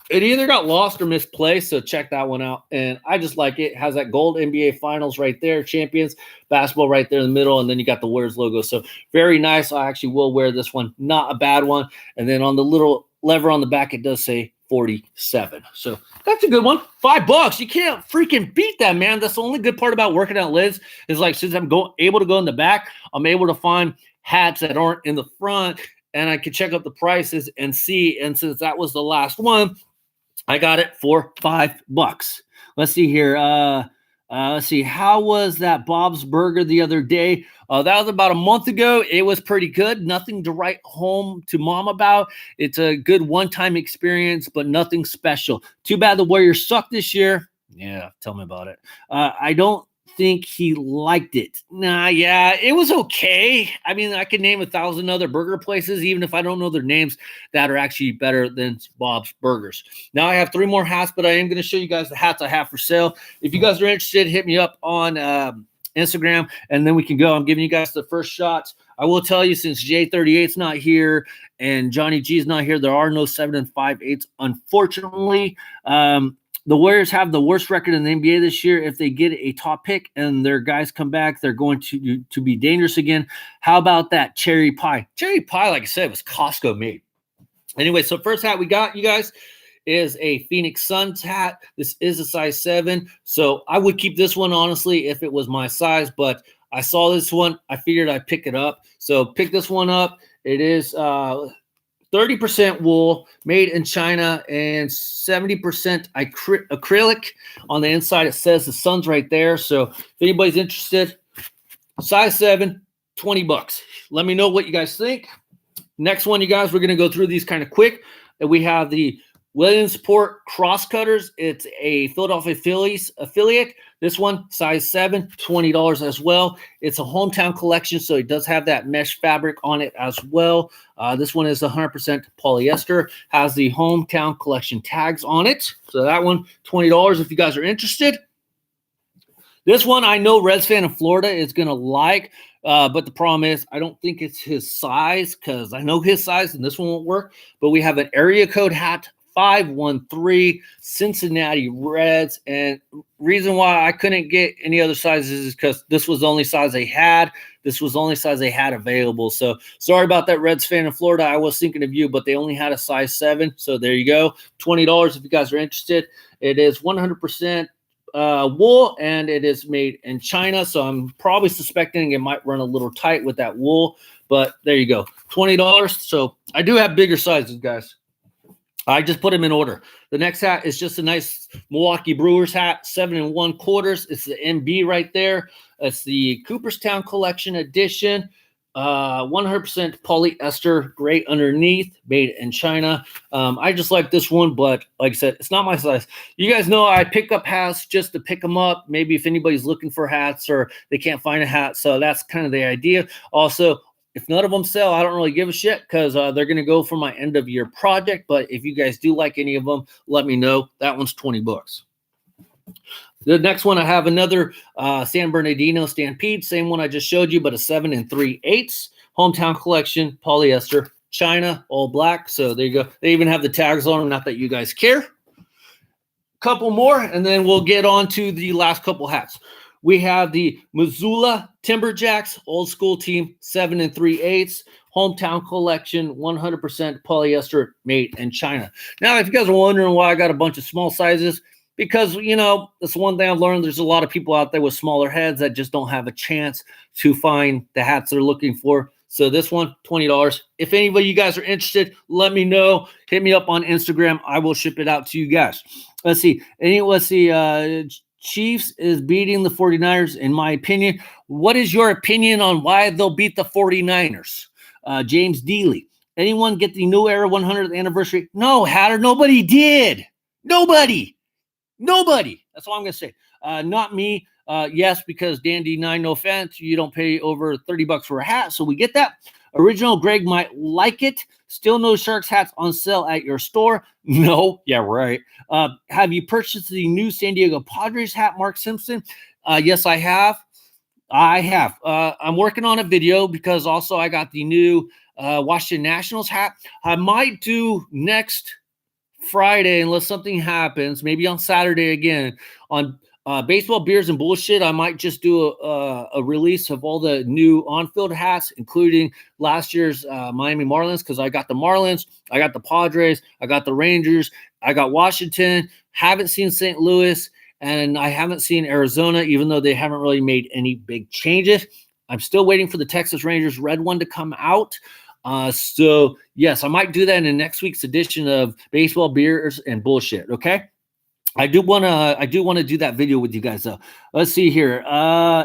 it either got lost or misplaced. So check that one out. And I just like it. It has that gold NBA Finals right there, champions, basketball right there in the middle, and then you got the Warriors logo. So very nice. I actually will wear this one. Not a bad one. And then on the little lever on the back, it does say 47. So that's a good one. $5. You can't freaking beat that, man. That's the only good part about working at Lids, is like, since I'm able to go in the back, I'm able to find hats that aren't in the front, and I can check up the prices and see. And since that was the last one, I got it for $5. Let's see here. Let's see. How was that Bob's Burger the other day? That was about a month ago. It was pretty good. Nothing to write home to mom about. It's a good one-time experience, but nothing special. Too bad the Warriors suck this year. Yeah, tell me about it. I don't think he liked it. Nah, yeah, it was okay. I mean, I could name 1,000 other burger places, even if I don't know their names, that are actually better than Bob's Burgers. Now I have 3 more hats, but I am going to show you guys the hats I have for sale. If you guys are interested, hit me up on Instagram, and then we can go. I'm giving you guys the first shots. I will tell you, since J38's not here and Johnny G's not here, there are no 7 5/8, unfortunately. The Warriors have the worst record in the NBA this year. If they get a top pick and their guys come back, they're going to be dangerous again. How about that cherry pie? Cherry pie, like I said, was Costco made. Anyway, so first hat we got, you guys, is a Phoenix Suns hat. This is a size 7. So I would keep this one, honestly, if it was my size, but I saw this one. I figured I'd pick it up. So pick this one up. It is 30% wool, made in China, and 70% acrylic. On the inside, it says the sun's right there. So if anybody's interested, size 7, $20. Let me know what you guys think. Next one, you guys, we're going to go through these kind of quick. And we have the Williamsport Crosscutters. It's a Philadelphia Phillies affiliate. This one, size 7, $20 as well. It's a hometown collection, so it does have that mesh fabric on it as well. This one is 100% polyester, has the hometown collection tags on it. So that one, $20 if you guys are interested. This one, I know Reds fan in Florida is going to like, but the problem is I don't think it's his size because I know his size and this one won't work. But we have an area code hat, 513 Cincinnati Reds. And reason why I couldn't get any other sizes is because this was the only size they had. This was the only size they had available. So sorry about that, Reds fan in Florida. I was thinking of you, but they only had a size 7. So there you go. $20 if you guys are interested. It is 100% wool, and it is made in China. So I'm probably suspecting it might run a little tight with that wool. But there you go. $20. So I do have bigger sizes, guys. I just put them in order. The next hat is just a nice Milwaukee Brewers hat, 7 1/4. It's the MB right there. It's the Cooperstown Collection Edition. 100% polyester, gray underneath, made in China. I just like this one, but like I said, it's not my size. You guys know I pick up hats just to pick them up. Maybe if anybody's looking for hats or they can't find a hat. So that's kind of the idea. Also, if none of them sell, I don't really give a shit because they're going to go for my end of year project. But if you guys do like any of them, let me know. That one's $20. The next one, I have another San Bernardino Stampede, same one I just showed you, but a 7 3/8 hometown collection, polyester, China, all black. So there you go. They even have the tags on them. Not that you guys care. Couple more, and then we'll get on to the last couple hats. We have the Missoula Timberjacks, old school team, 7 3/8 hometown collection, 100% polyester, made in China. Now, if you guys are wondering why I got a bunch of small sizes, because, you know, that's one thing I've learned. There's a lot of people out there with smaller heads that just don't have a chance to find the hats they're looking for. So this one, $20. If anybody you guys are interested, let me know. Hit me up on Instagram. I will ship it out to you guys. Let's see. Chiefs is beating the 49ers, in my opinion. What is your opinion on why they'll beat the 49ers? James Dealey. Anyone get the New Era 100th anniversary? No, Hatter. Nobody did. Nobody. That's all I'm going to say. Not me. Yes, because Dan D9, no offense, you don't pay over $30 for a hat, so we get that. Original Greg might like it. Still no Sharks hats on sale at your store? No. Yeah, right. Have you purchased the new San Diego Padres hat, Mark Simpson? Yes, I have. I'm working on a video because also I got the new Washington Nationals hat. I might do next Friday, unless something happens, maybe on Saturday again, on Baseball, Beers, and Bullshit. I might just do a release of all the new on-field hats, including last year's Miami Marlins, because I got the Marlins, I got the Padres, I got the Rangers, I got Washington, haven't seen St. Louis, and I haven't seen Arizona, even though they haven't really made any big changes. I'm still waiting for the Texas Rangers red one to come out. So yes, I might do that in the next week's edition of Baseball, Beers, and Bullshit. Okay. I do want to do that video with you guys though. Let's see here.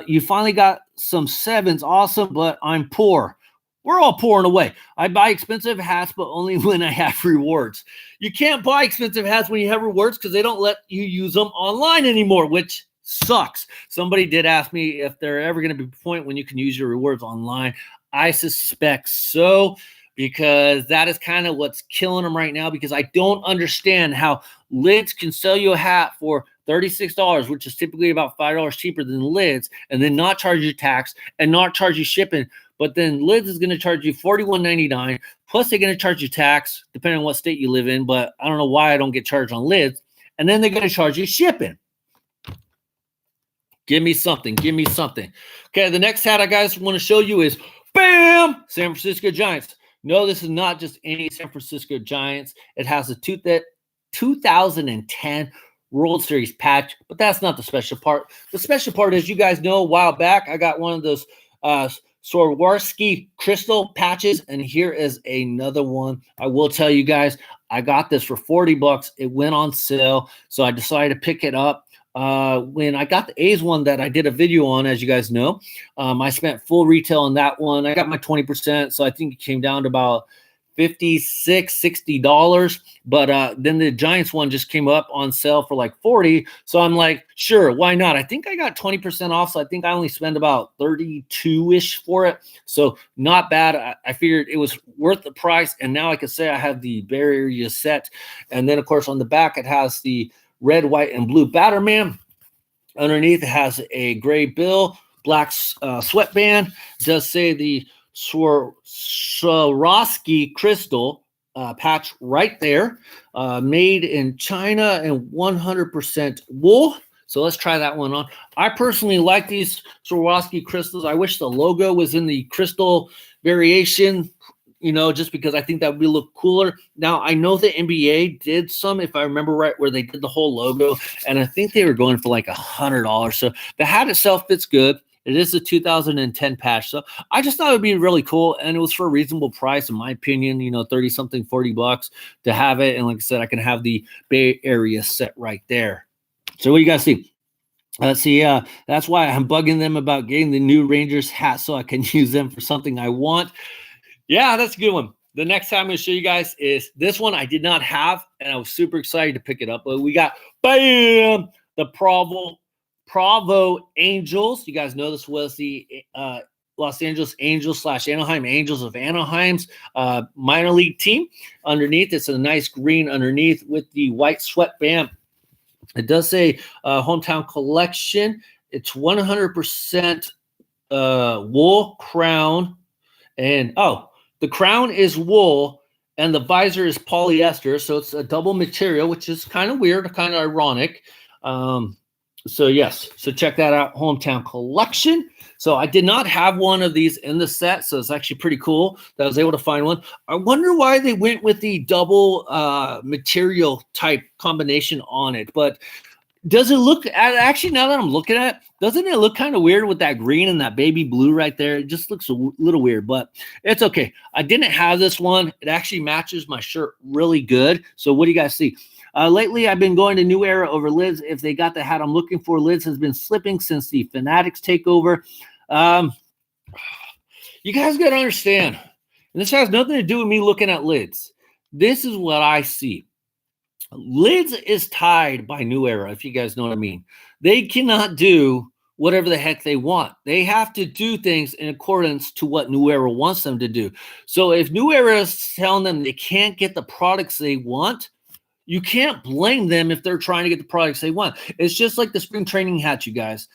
You finally got some 7s. Awesome, but I'm poor. We're all pouring away. I buy expensive hats, but only when I have rewards. You can't buy expensive hats when you have rewards because they don't let you use them online anymore, which sucks. Somebody did ask me if there ever going to be a point when you can use your rewards online. I suspect so, because that is kind of what's killing them right now, because I don't understand how Lids can sell you a hat for $36, which is typically about $5 cheaper than Lids, and then not charge you tax and not charge you shipping. But then Lids is going to charge you $41.99, plus they're going to charge you tax, depending on what state you live in. But I don't know why I don't get charged on Lids. And then they're going to charge you shipping. Give me something. Okay, the next hat I guys want to show you is, bam, San Francisco Giants. No, this is not just any San Francisco Giants. It has a 2010 World Series patch, but that's not the special part. The special part is, you guys know, a while back I got one of those Swarovski crystal patches, and here is another one. I will tell you guys, I got this for $40. It went on sale, so I decided to pick it up. When I got the A's one that I did a video on, as you guys know, I spent full retail on that one. I got my 20%, so I think it came down to about $56, $60. But then the Giants one just came up on sale for like $40. So I'm like, sure, why not? I think I got 20% off. So I think I only spent about $32-ish for it. So not bad. I figured it was worth the price. And now I can say I have the Bay Area set. And then, of course, on the back, it has the red, white, and blue Batterman. Underneath, it has a gray bill, black sweatband. It does say the Swarovski crystal patch right there, made in China and 100% wool. So let's try that one on. I personally like these Swarovski crystals. I wish the logo was in the crystal variation, just because I think that would look cooler. Now, I know the NBA did some, if I remember right, where they did the whole logo, and I think they were going for like $100. So the hat itself fits good. It is a 2010 patch. So I just thought it would be really cool. And it was for a reasonable price, in my opinion, 30 something, $40 to have it. And like I said, I can have the Bay Area set right there. So what do you guys see? Let's see. That's why I'm bugging them about getting the new Rangers hat so I can use them for something I want. Yeah, that's a good one. The next time I'm going to show you guys is this one I did not have, and I was super excited to pick it up. But we got, bam, the Provo Angels. You guys know this was the Los Angeles Angels / Anaheim Angels of Anaheim's minor league team. Underneath, it's a nice green underneath with the white sweatband. It does say hometown collection. It's 100% wool crown. And, the crown is wool and the visor is polyester. So it's a double material, which is kind of weird, kind of ironic. So yes, so check that out, hometown collection. So I did not have one of these in the set, so it's actually pretty cool that I was able to find one. I wonder why they went with the double material type combination on it, but does it look, actually now that I'm looking at it, doesn't it look kind of weird with that green and that baby blue right there? It just looks a little weird, but it's okay. I didn't have this one. It actually matches my shirt really good. So what do you guys see? Lately, I've been going to New Era over Lids. If they got the hat I'm looking for, Lids has been slipping since the Fanatics takeover. You guys got to understand, and this has nothing to do with me looking at Lids. This is what I see. Lids is tied by New Era, if you guys know what I mean. They cannot do whatever the heck they want. They have to do things in accordance to what New Era wants them to do. So if New Era is telling them they can't get the products they want, you can't blame them if they're trying to get the products they want. It's just like the spring training hats, you guys.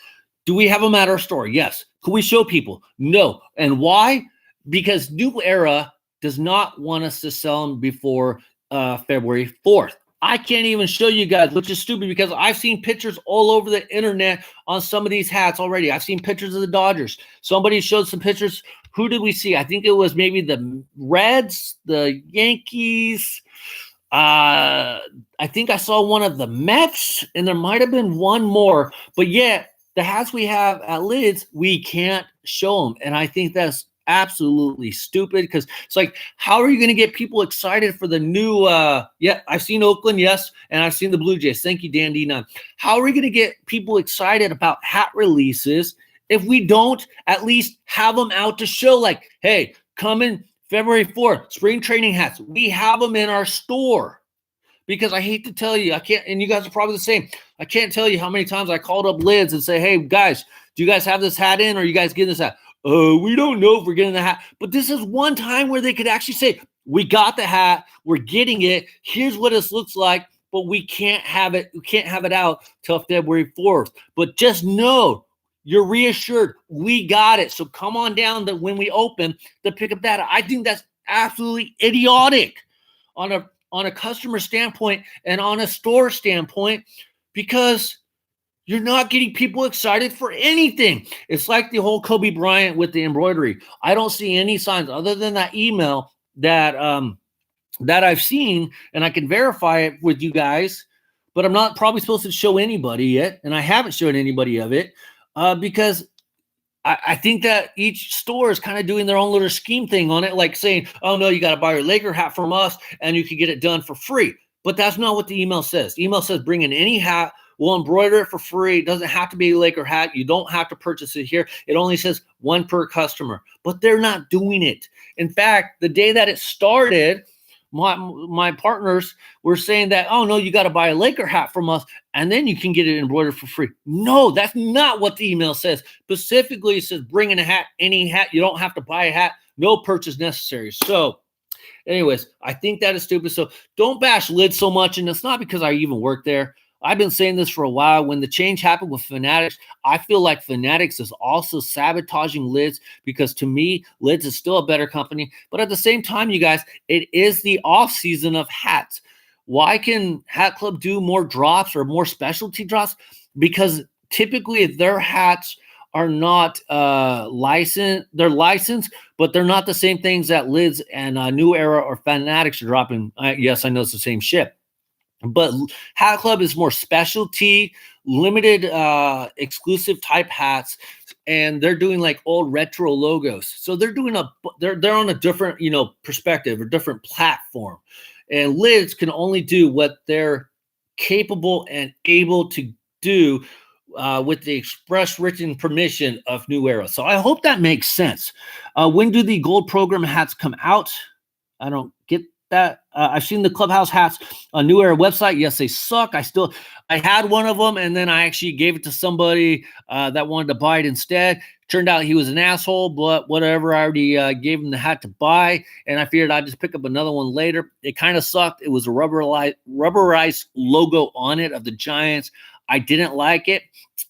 Do we have them at our store? Yes. Can we show people? No. And why? Because New Era does not want us to sell them before February 4th. I can't even show you guys, which is stupid because I've seen pictures all over the internet on some of these hats already. I've seen pictures of the Dodgers. Somebody showed some pictures. Who did we see? I think it was maybe the Reds, the Yankees. I think I saw one of the Mets, and there might have been one more. But yeah, the hats we have at Lids, we can't show them. And I think that's absolutely stupid because it's like, how are you going to get people excited for the new I've seen Oakland, yes, and I've seen the Blue Jays. Thank you, Dan D9. How are we going to get people excited about hat releases if we don't at least have them out to show, like, hey, coming February 4th, spring training hats, we have them in our store? Because I hate to tell you, I can't, and you guys are probably the same, I can't tell you how many times I called up Lids and say, hey guys, do you guys have this hat in, or are you guys getting this hat? We don't know if we're getting the hat. But this is one time where they could actually say, we got the hat, we're getting it, here's what this looks like, but we can't have it out till February 4th. But just know, you're reassured, we got it. So come on down to when we open to pick up that. I think that's absolutely idiotic on a customer standpoint and on a store standpoint, because you're not getting people excited for anything. It's like the whole Kobe Bryant with the embroidery. I don't see any signs other than that email that I've seen, and I can verify it with you guys. but I'm not probably supposed to show anybody yet, and I haven't shown anybody of it because I think that each store is kind of doing their own little scheme thing on it, like saying, oh, no, you got to buy your Laker hat from us and you can get it done for free. But that's not what the email says. The email says bring in any hat. We'll embroider it for free. It doesn't have to be a Laker hat. You don't have to purchase it here. It only says one per customer. But they're not doing it. In fact, the day that it started, my partners were saying that, oh, no, you got to buy a Laker hat from us, and then you can get it embroidered for free. No, that's not what the email says. Specifically, it says bring in a hat, any hat. You don't have to buy a hat. No purchase necessary. So anyways, I think that is stupid. So don't bash Lids so much, and it's not because I even work there. I've been saying this for a while. When the change happened with Fanatics, I feel like Fanatics is also sabotaging Lids because to me, Lids is still a better company. But at the same time, you guys, it is the off season of hats. Why can Hat Club do more drops or more specialty drops? Because typically their hats are not licensed. They're licensed, but they're not the same things that Lids and New Era or Fanatics are dropping. Yes, I know it's the same ship. But Hat Club is more specialty, limited, exclusive type hats, and they're doing like old retro logos. So they're doing they're on a different perspective or different platform. And Lids can only do what they're capable and able to do with the express written permission of New Era. So I hope that makes sense. When do the gold program hats come out? I don't get that. I've seen the Clubhouse hats on New Era website. Yes, they suck. I had one of them, and then I actually gave it to somebody that wanted to buy it instead. Turned out he was an asshole, but whatever. I already gave him the hat to buy, and I figured I'd just pick up another one later. It kind of sucked. It was a rubberized logo on it of the Giants. I didn't like it.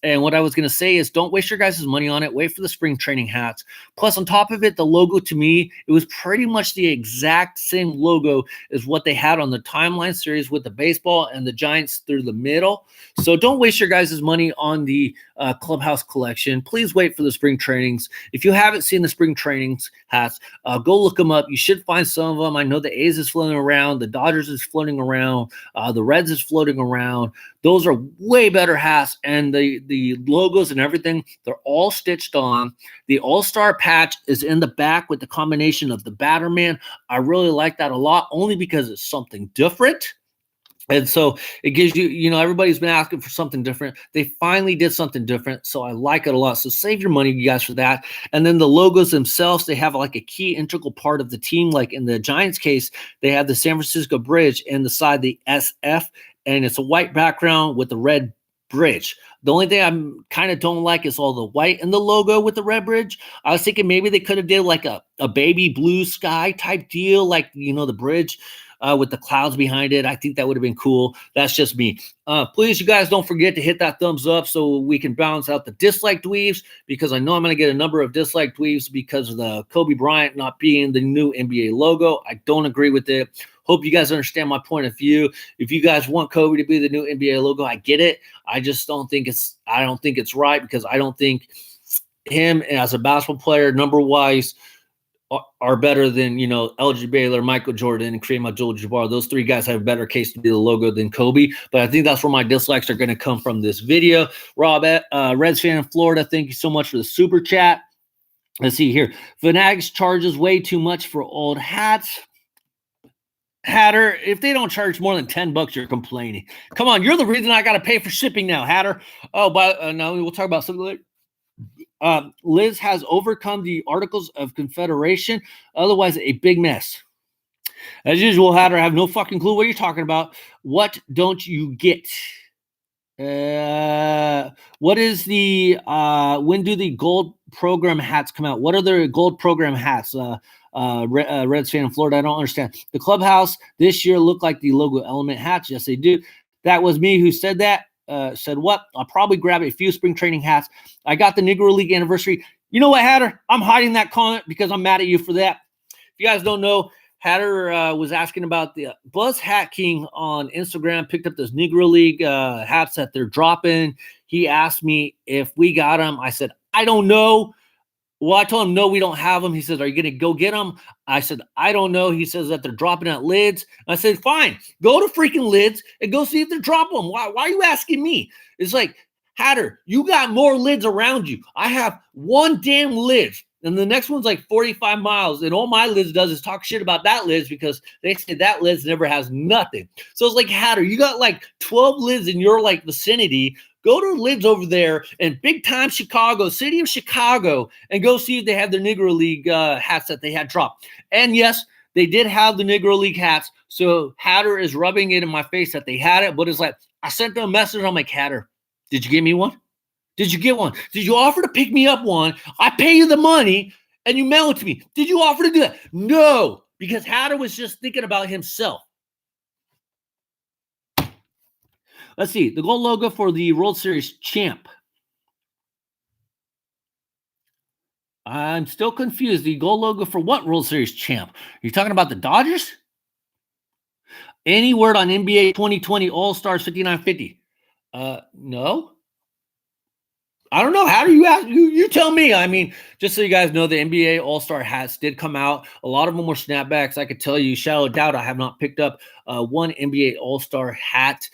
And what I was going to say is don't waste your guys' money on it. Wait for the spring training hats. Plus, on top of it, the logo to me, it was pretty much the exact same logo as what they had on the Timeline series with the baseball and the Giants through the middle. So don't waste your guys' money on the Clubhouse collection. Please wait for the spring trainings. If you haven't seen the spring trainings hats, go look them up. You should find some of them. I know the A's is floating around. The Dodgers is floating around. The Reds is floating around. Those are way better hats, and the logos and everything, they're all stitched on. The All-Star patch is in the back with the combination of the Batterman. I really like that a lot, only because it's something different. And so it gives you, everybody's been asking for something different. They finally did something different, so I like it a lot. So save your money, you guys, for that. And then the logos themselves, they have like a key integral part of the team. Like in the Giants case, they have the San Francisco Bridge and the side, the SF, and it's a white background with the red bridge. The only thing I kind of don't like is all the white in the logo with the red bridge. I was thinking maybe they could have did like a baby blue sky type deal, like, the bridge with the clouds behind it. I think that would have been cool. That's just me. Please, you guys, don't forget to hit that thumbs up so we can balance out the dislike dweebs, because I know I'm going to get a number of dislike dweebs because of the Kobe Bryant not being the new NBA logo. I don't agree with it. Hope you guys understand my point of view. If you guys want Kobe to be the new NBA logo, I get it. I just don't think it's right, because I don't think him as a basketball player, number-wise, are better than, Elgin Baylor, Michael Jordan, and Kareem Abdul-Jabbar. Those three guys have a better case to be the logo than Kobe. But I think that's where my dislikes are going to come from this video. Rob, Reds fan in Florida, thank you so much for the super chat. Let's see here. Fanatics charges way too much for old hats. Hatter, if they don't charge more than $10, you're complaining. Come on, you're the reason I got to pay for shipping now, Hatter. Oh, but no, we'll talk about something later. Liz has overcome the Articles of Confederation. Otherwise, a big mess. As usual, Hatter, I have no fucking clue what you're talking about. What don't you get? What is the when do the gold program hats come out? What are the gold program hats? Reds fan in Florida, I don't understand. The Clubhouse this year look like the logo element hats. Yes, they do. That was me who said that. Said what? I'll probably grab a few spring training hats. I got the Negro League anniversary. You know what, Hatter? I'm hiding that comment because I'm mad at you for that. If you guys don't know, Hatter was asking about the Buzz Hat King on Instagram, picked up those Negro League hats that they're dropping. He asked me if we got them. I said, I don't know. Well, I told him, no, we don't have them. He says, are you going to go get them? I said, I don't know. He says that they're dropping at Lids. I said, fine, go to freaking Lids and go see if they're dropping them. Why are you asking me? It's like, Hatter, you got more lids around you. I have one damn lid. And the next one's like 45 miles. And all my lids does is talk shit about that lids because they say that lids never has nothing. So it's like, Hatter, you got like 12 lids in your like vicinity. Go to Lids over there in big time Chicago, city of Chicago, and go see if they have their Negro League hats that they had dropped. And yes, they did have the Negro League hats. So Hatter is rubbing it in my face that they had it. But it's like, I sent them a message. I'm like, Hatter, did you give me one? Did you get one? Did you offer to pick me up one? I pay you the money and you mail it to me. Did you offer to do that? No, because Hatter was just thinking about himself. Let's see, the gold logo for the World Series champ. I'm still confused. The gold logo for what World Series champ? You're talking about the Dodgers? Any word on NBA 2020 All-Stars 5950? No. I don't know. How do you ask? You tell me. I mean, just so you guys know, the NBA All-Star hats did come out. A lot of them were snapbacks. I could tell you, shadow of doubt, I have not picked up one NBA All-Star hat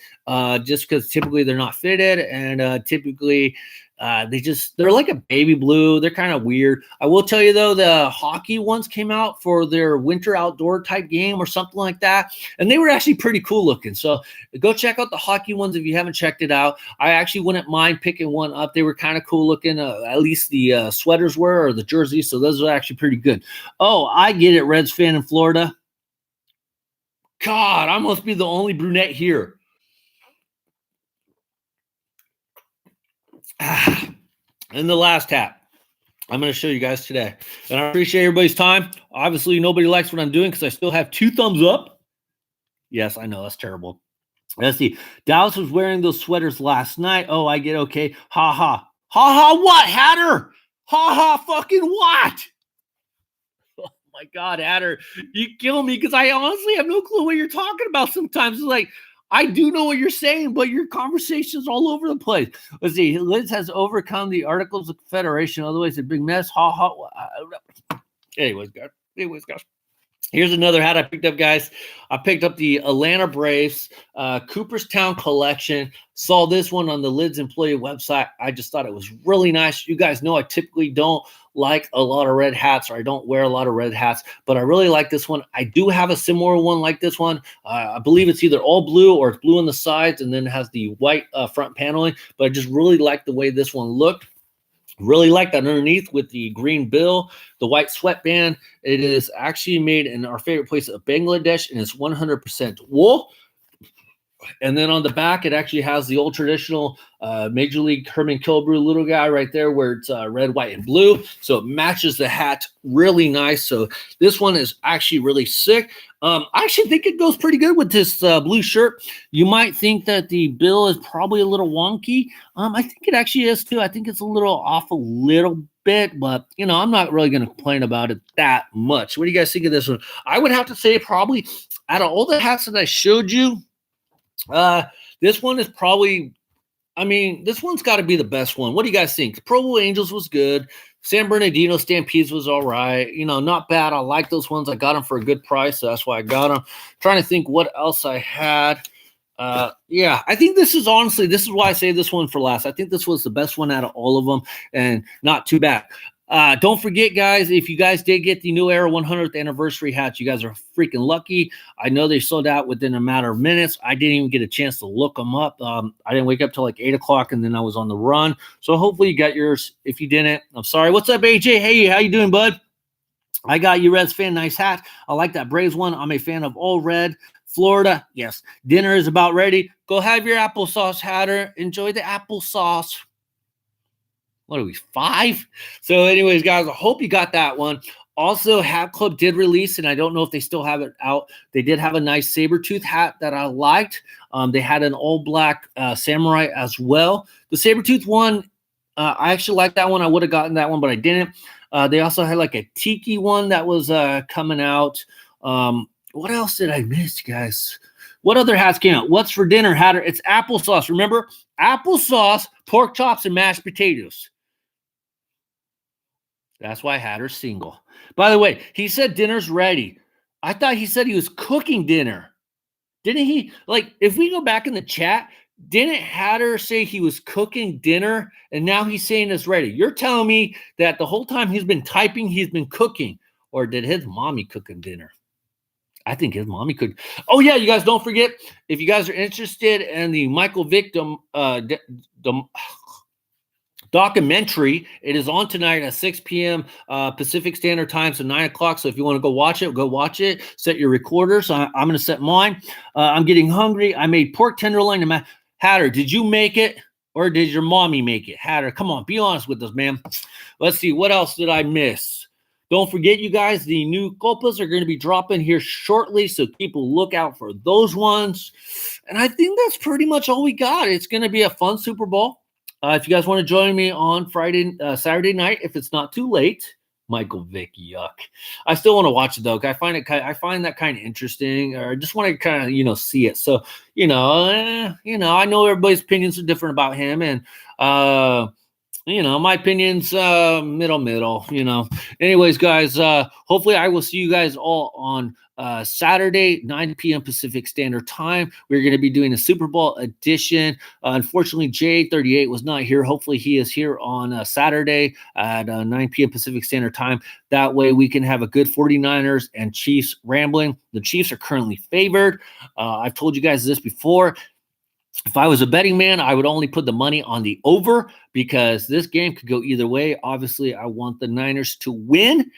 just because typically they're not fitted and typically they're like a baby blue. They're kind of weird. I will tell you though, the hockey ones came out for their winter outdoor type game or something like that. And they were actually pretty cool looking. So go check out the hockey ones if you haven't checked it out. I actually wouldn't mind picking one up. They were kind of cool looking. At least the sweaters were, or the jerseys. So those are actually pretty good. Oh, I get it. Reds fan in Florida. God, I must be the only brunette here. And the last hat I'm going to show you guys today. And I appreciate everybody's time. Obviously, nobody likes what I'm doing because I still have 2 thumbs up. Yes, I know. That's terrible. Let's see. Dallas was wearing those sweaters last night. Oh, I get okay. Ha ha. Ha ha what, Hatter? Ha ha fucking what? Oh my God, Hatter. You kill me because I honestly have no clue what you're talking about sometimes. It's like, I do know what you're saying, but your conversation's all over the place. Let's see. Liz has overcome the Articles of Confederation. Otherwise, a big mess. Ha ha. Anyways, guys. Here's another hat I picked up, guys. I picked up the Atlanta Braves Cooperstown collection. Saw this one on the Lids employee website. I just thought it was really nice. You guys know I typically don't like a lot of red hats, or I don't wear a lot of red hats, but I really like this one. I do have a similar one like this one. I believe it's either all blue or it's blue on the sides and then it has the white front paneling, but I just really like the way this one looked. Really like that underneath with the green bill, the white sweatband. It is actually made in our favorite place of Bangladesh, and it's 100% wool. And then on the back, it actually has the old traditional Major League Herman Killebrew little guy right there where it's red, white, and blue. So it matches the hat really nice. So this one is actually really sick. I actually think it goes pretty good with this blue shirt. You might think that the bill is probably a little wonky. I think it actually is too. I think it's a little off a little bit, but you know, I'm not really going to complain about it that much. What do you guys think of this one? I would have to say probably out of all the hats that I showed you, this one is probably, I mean, this one's got to be the best one. What do you guys think? The Pro Bowl Angels was good. San Bernardino Stampedes was all right. You know, not bad. I like those ones. I got them for a good price, so that's why I got them. Trying to think what else I had. Yeah, I think this is honestly, this is why I say this one for last. I think this was the best one out of all of them and not too bad. Don't forget, guys, if you guys did get the New Era 100th anniversary hats, you guys are freaking lucky. I know they sold out within a matter of minutes. I didn't even get a chance to look them up. I didn't wake up till like 8 o'clock, and then I was on the run. So hopefully you got yours. If you didn't, I'm sorry. What's up, AJ? Hey, how you doing, bud? I got you, Reds fan. Nice hat. I like that Braves one. I'm a fan of all red. Florida, yes. Dinner is about ready. Go have your applesauce, Hatter. Enjoy the applesauce. What are we, 5? So anyways, guys, I hope you got that one. Also, Hat Club did release, and I don't know if they still have it out. They did have a nice Sabretooth hat that I liked. They had an all-black samurai as well. The Sabretooth one, I actually liked that one. I would have gotten that one, but I didn't. They also had like a tiki one that was coming out. What else did I miss, guys? What other hats came out? What's for dinner, Hatter? It's applesauce. Remember? Applesauce, pork chops, and mashed potatoes. That's why Hatter's single. By the way, he said dinner's ready. I thought he said he was cooking dinner. Didn't he? Like, if we go back in the chat, didn't Hatter say he was cooking dinner and now he's saying it's ready? You're telling me that the whole time he's been typing, he's been cooking, or did his mommy cook him dinner? I think his mommy could. Oh yeah, you guys don't forget, if you guys are interested in the Michael Vick documentary, it is on tonight at 6 p.m. Pacific Standard Time, so 9 o'clock. So if you want to go watch it, go watch it. Set your recorders. I'm going to set mine. I'm getting hungry. I made pork tenderloin. Hatter, did you make it or did your mommy make it? Hatter, come on, be honest with us, man. Let's see, what else did I miss? Don't forget, you guys, the new copas are going to be dropping here shortly, so keep a lookout for those ones. And I think that's pretty much all we got. It's going to be a fun Super Bowl. If you guys want to join me on Saturday night, if it's not too late, Michael Vick, yuck. I still want to watch it though. I find that kind of interesting, or I just want to kind of see it. So I know everybody's opinions are different about him, and my opinion's middle. Anyways, guys, hopefully I will see you guys all on Saturday, 9 p.m. Pacific Standard Time. We're going to be doing a Super Bowl edition. Unfortunately, J38 was not here. Hopefully he is here on Saturday at 9 p.m. Pacific Standard Time. That way we can have a good 49ers and Chiefs rambling. The Chiefs are currently favored. I've told you guys this before. If I was a betting man, I would only put the money on the over because this game could go either way. Obviously, I want the Niners to win,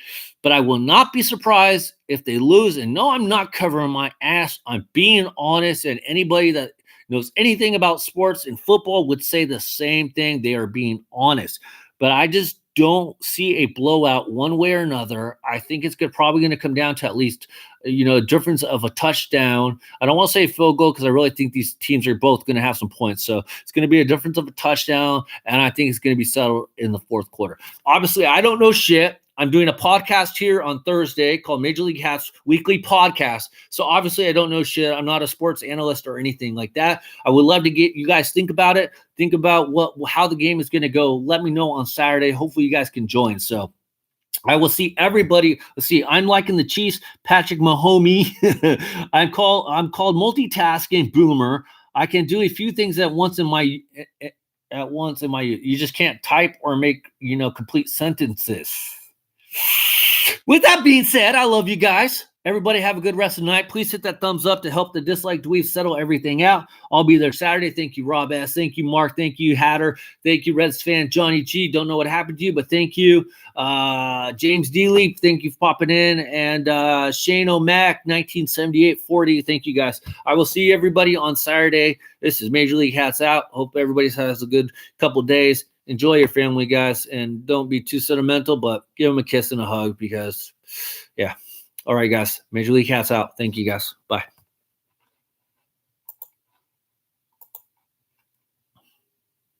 but I will not be surprised if they lose. And no, I'm not covering my ass. I'm being honest, and anybody that knows anything about sports and football would say the same thing. They are being honest. But I just don't see a blowout one way or another. I think it's probably going to come down to at least, a difference of a touchdown. I don't want to say field goal because I really think these teams are both going to have some points. So it's going to be a difference of a touchdown, and I think it's going to be settled in the fourth quarter. Obviously, I don't know shit. I'm doing a podcast here on Thursday called Major League Hatz Weekly Podcast. So obviously I don't know shit. I'm not a sports analyst or anything like that. I would love to get you guys think about it. Think about how the game is going to go. Let me know on Saturday. Hopefully you guys can join. So I will see everybody. Let's see. I'm liking the Chiefs. Patrick Mahomes. I'm called multitasking boomer. I can do a few things at once in my. You just can't type or make complete sentences. With that being said, I love you guys. Everybody have a good rest of the night. Please hit that thumbs up to help the dislike dweeb settle everything out. I'll be there Saturday. Thank you, Rob S. Thank you, Mark. Thank you, Hatter. Thank you, Reds fan Johnny G. Don't know what happened to you, but thank you. James D. Thank you for popping in. And Shane O'Mac, 1978-40. Thank you, guys. I will see everybody on Saturday. This is Major League Hats out. Hope everybody has a good couple days. Enjoy your family, guys, and don't be too sentimental, but give them a kiss and a hug because, yeah. All right, guys. Major League Hats out. Thank you, guys. Bye.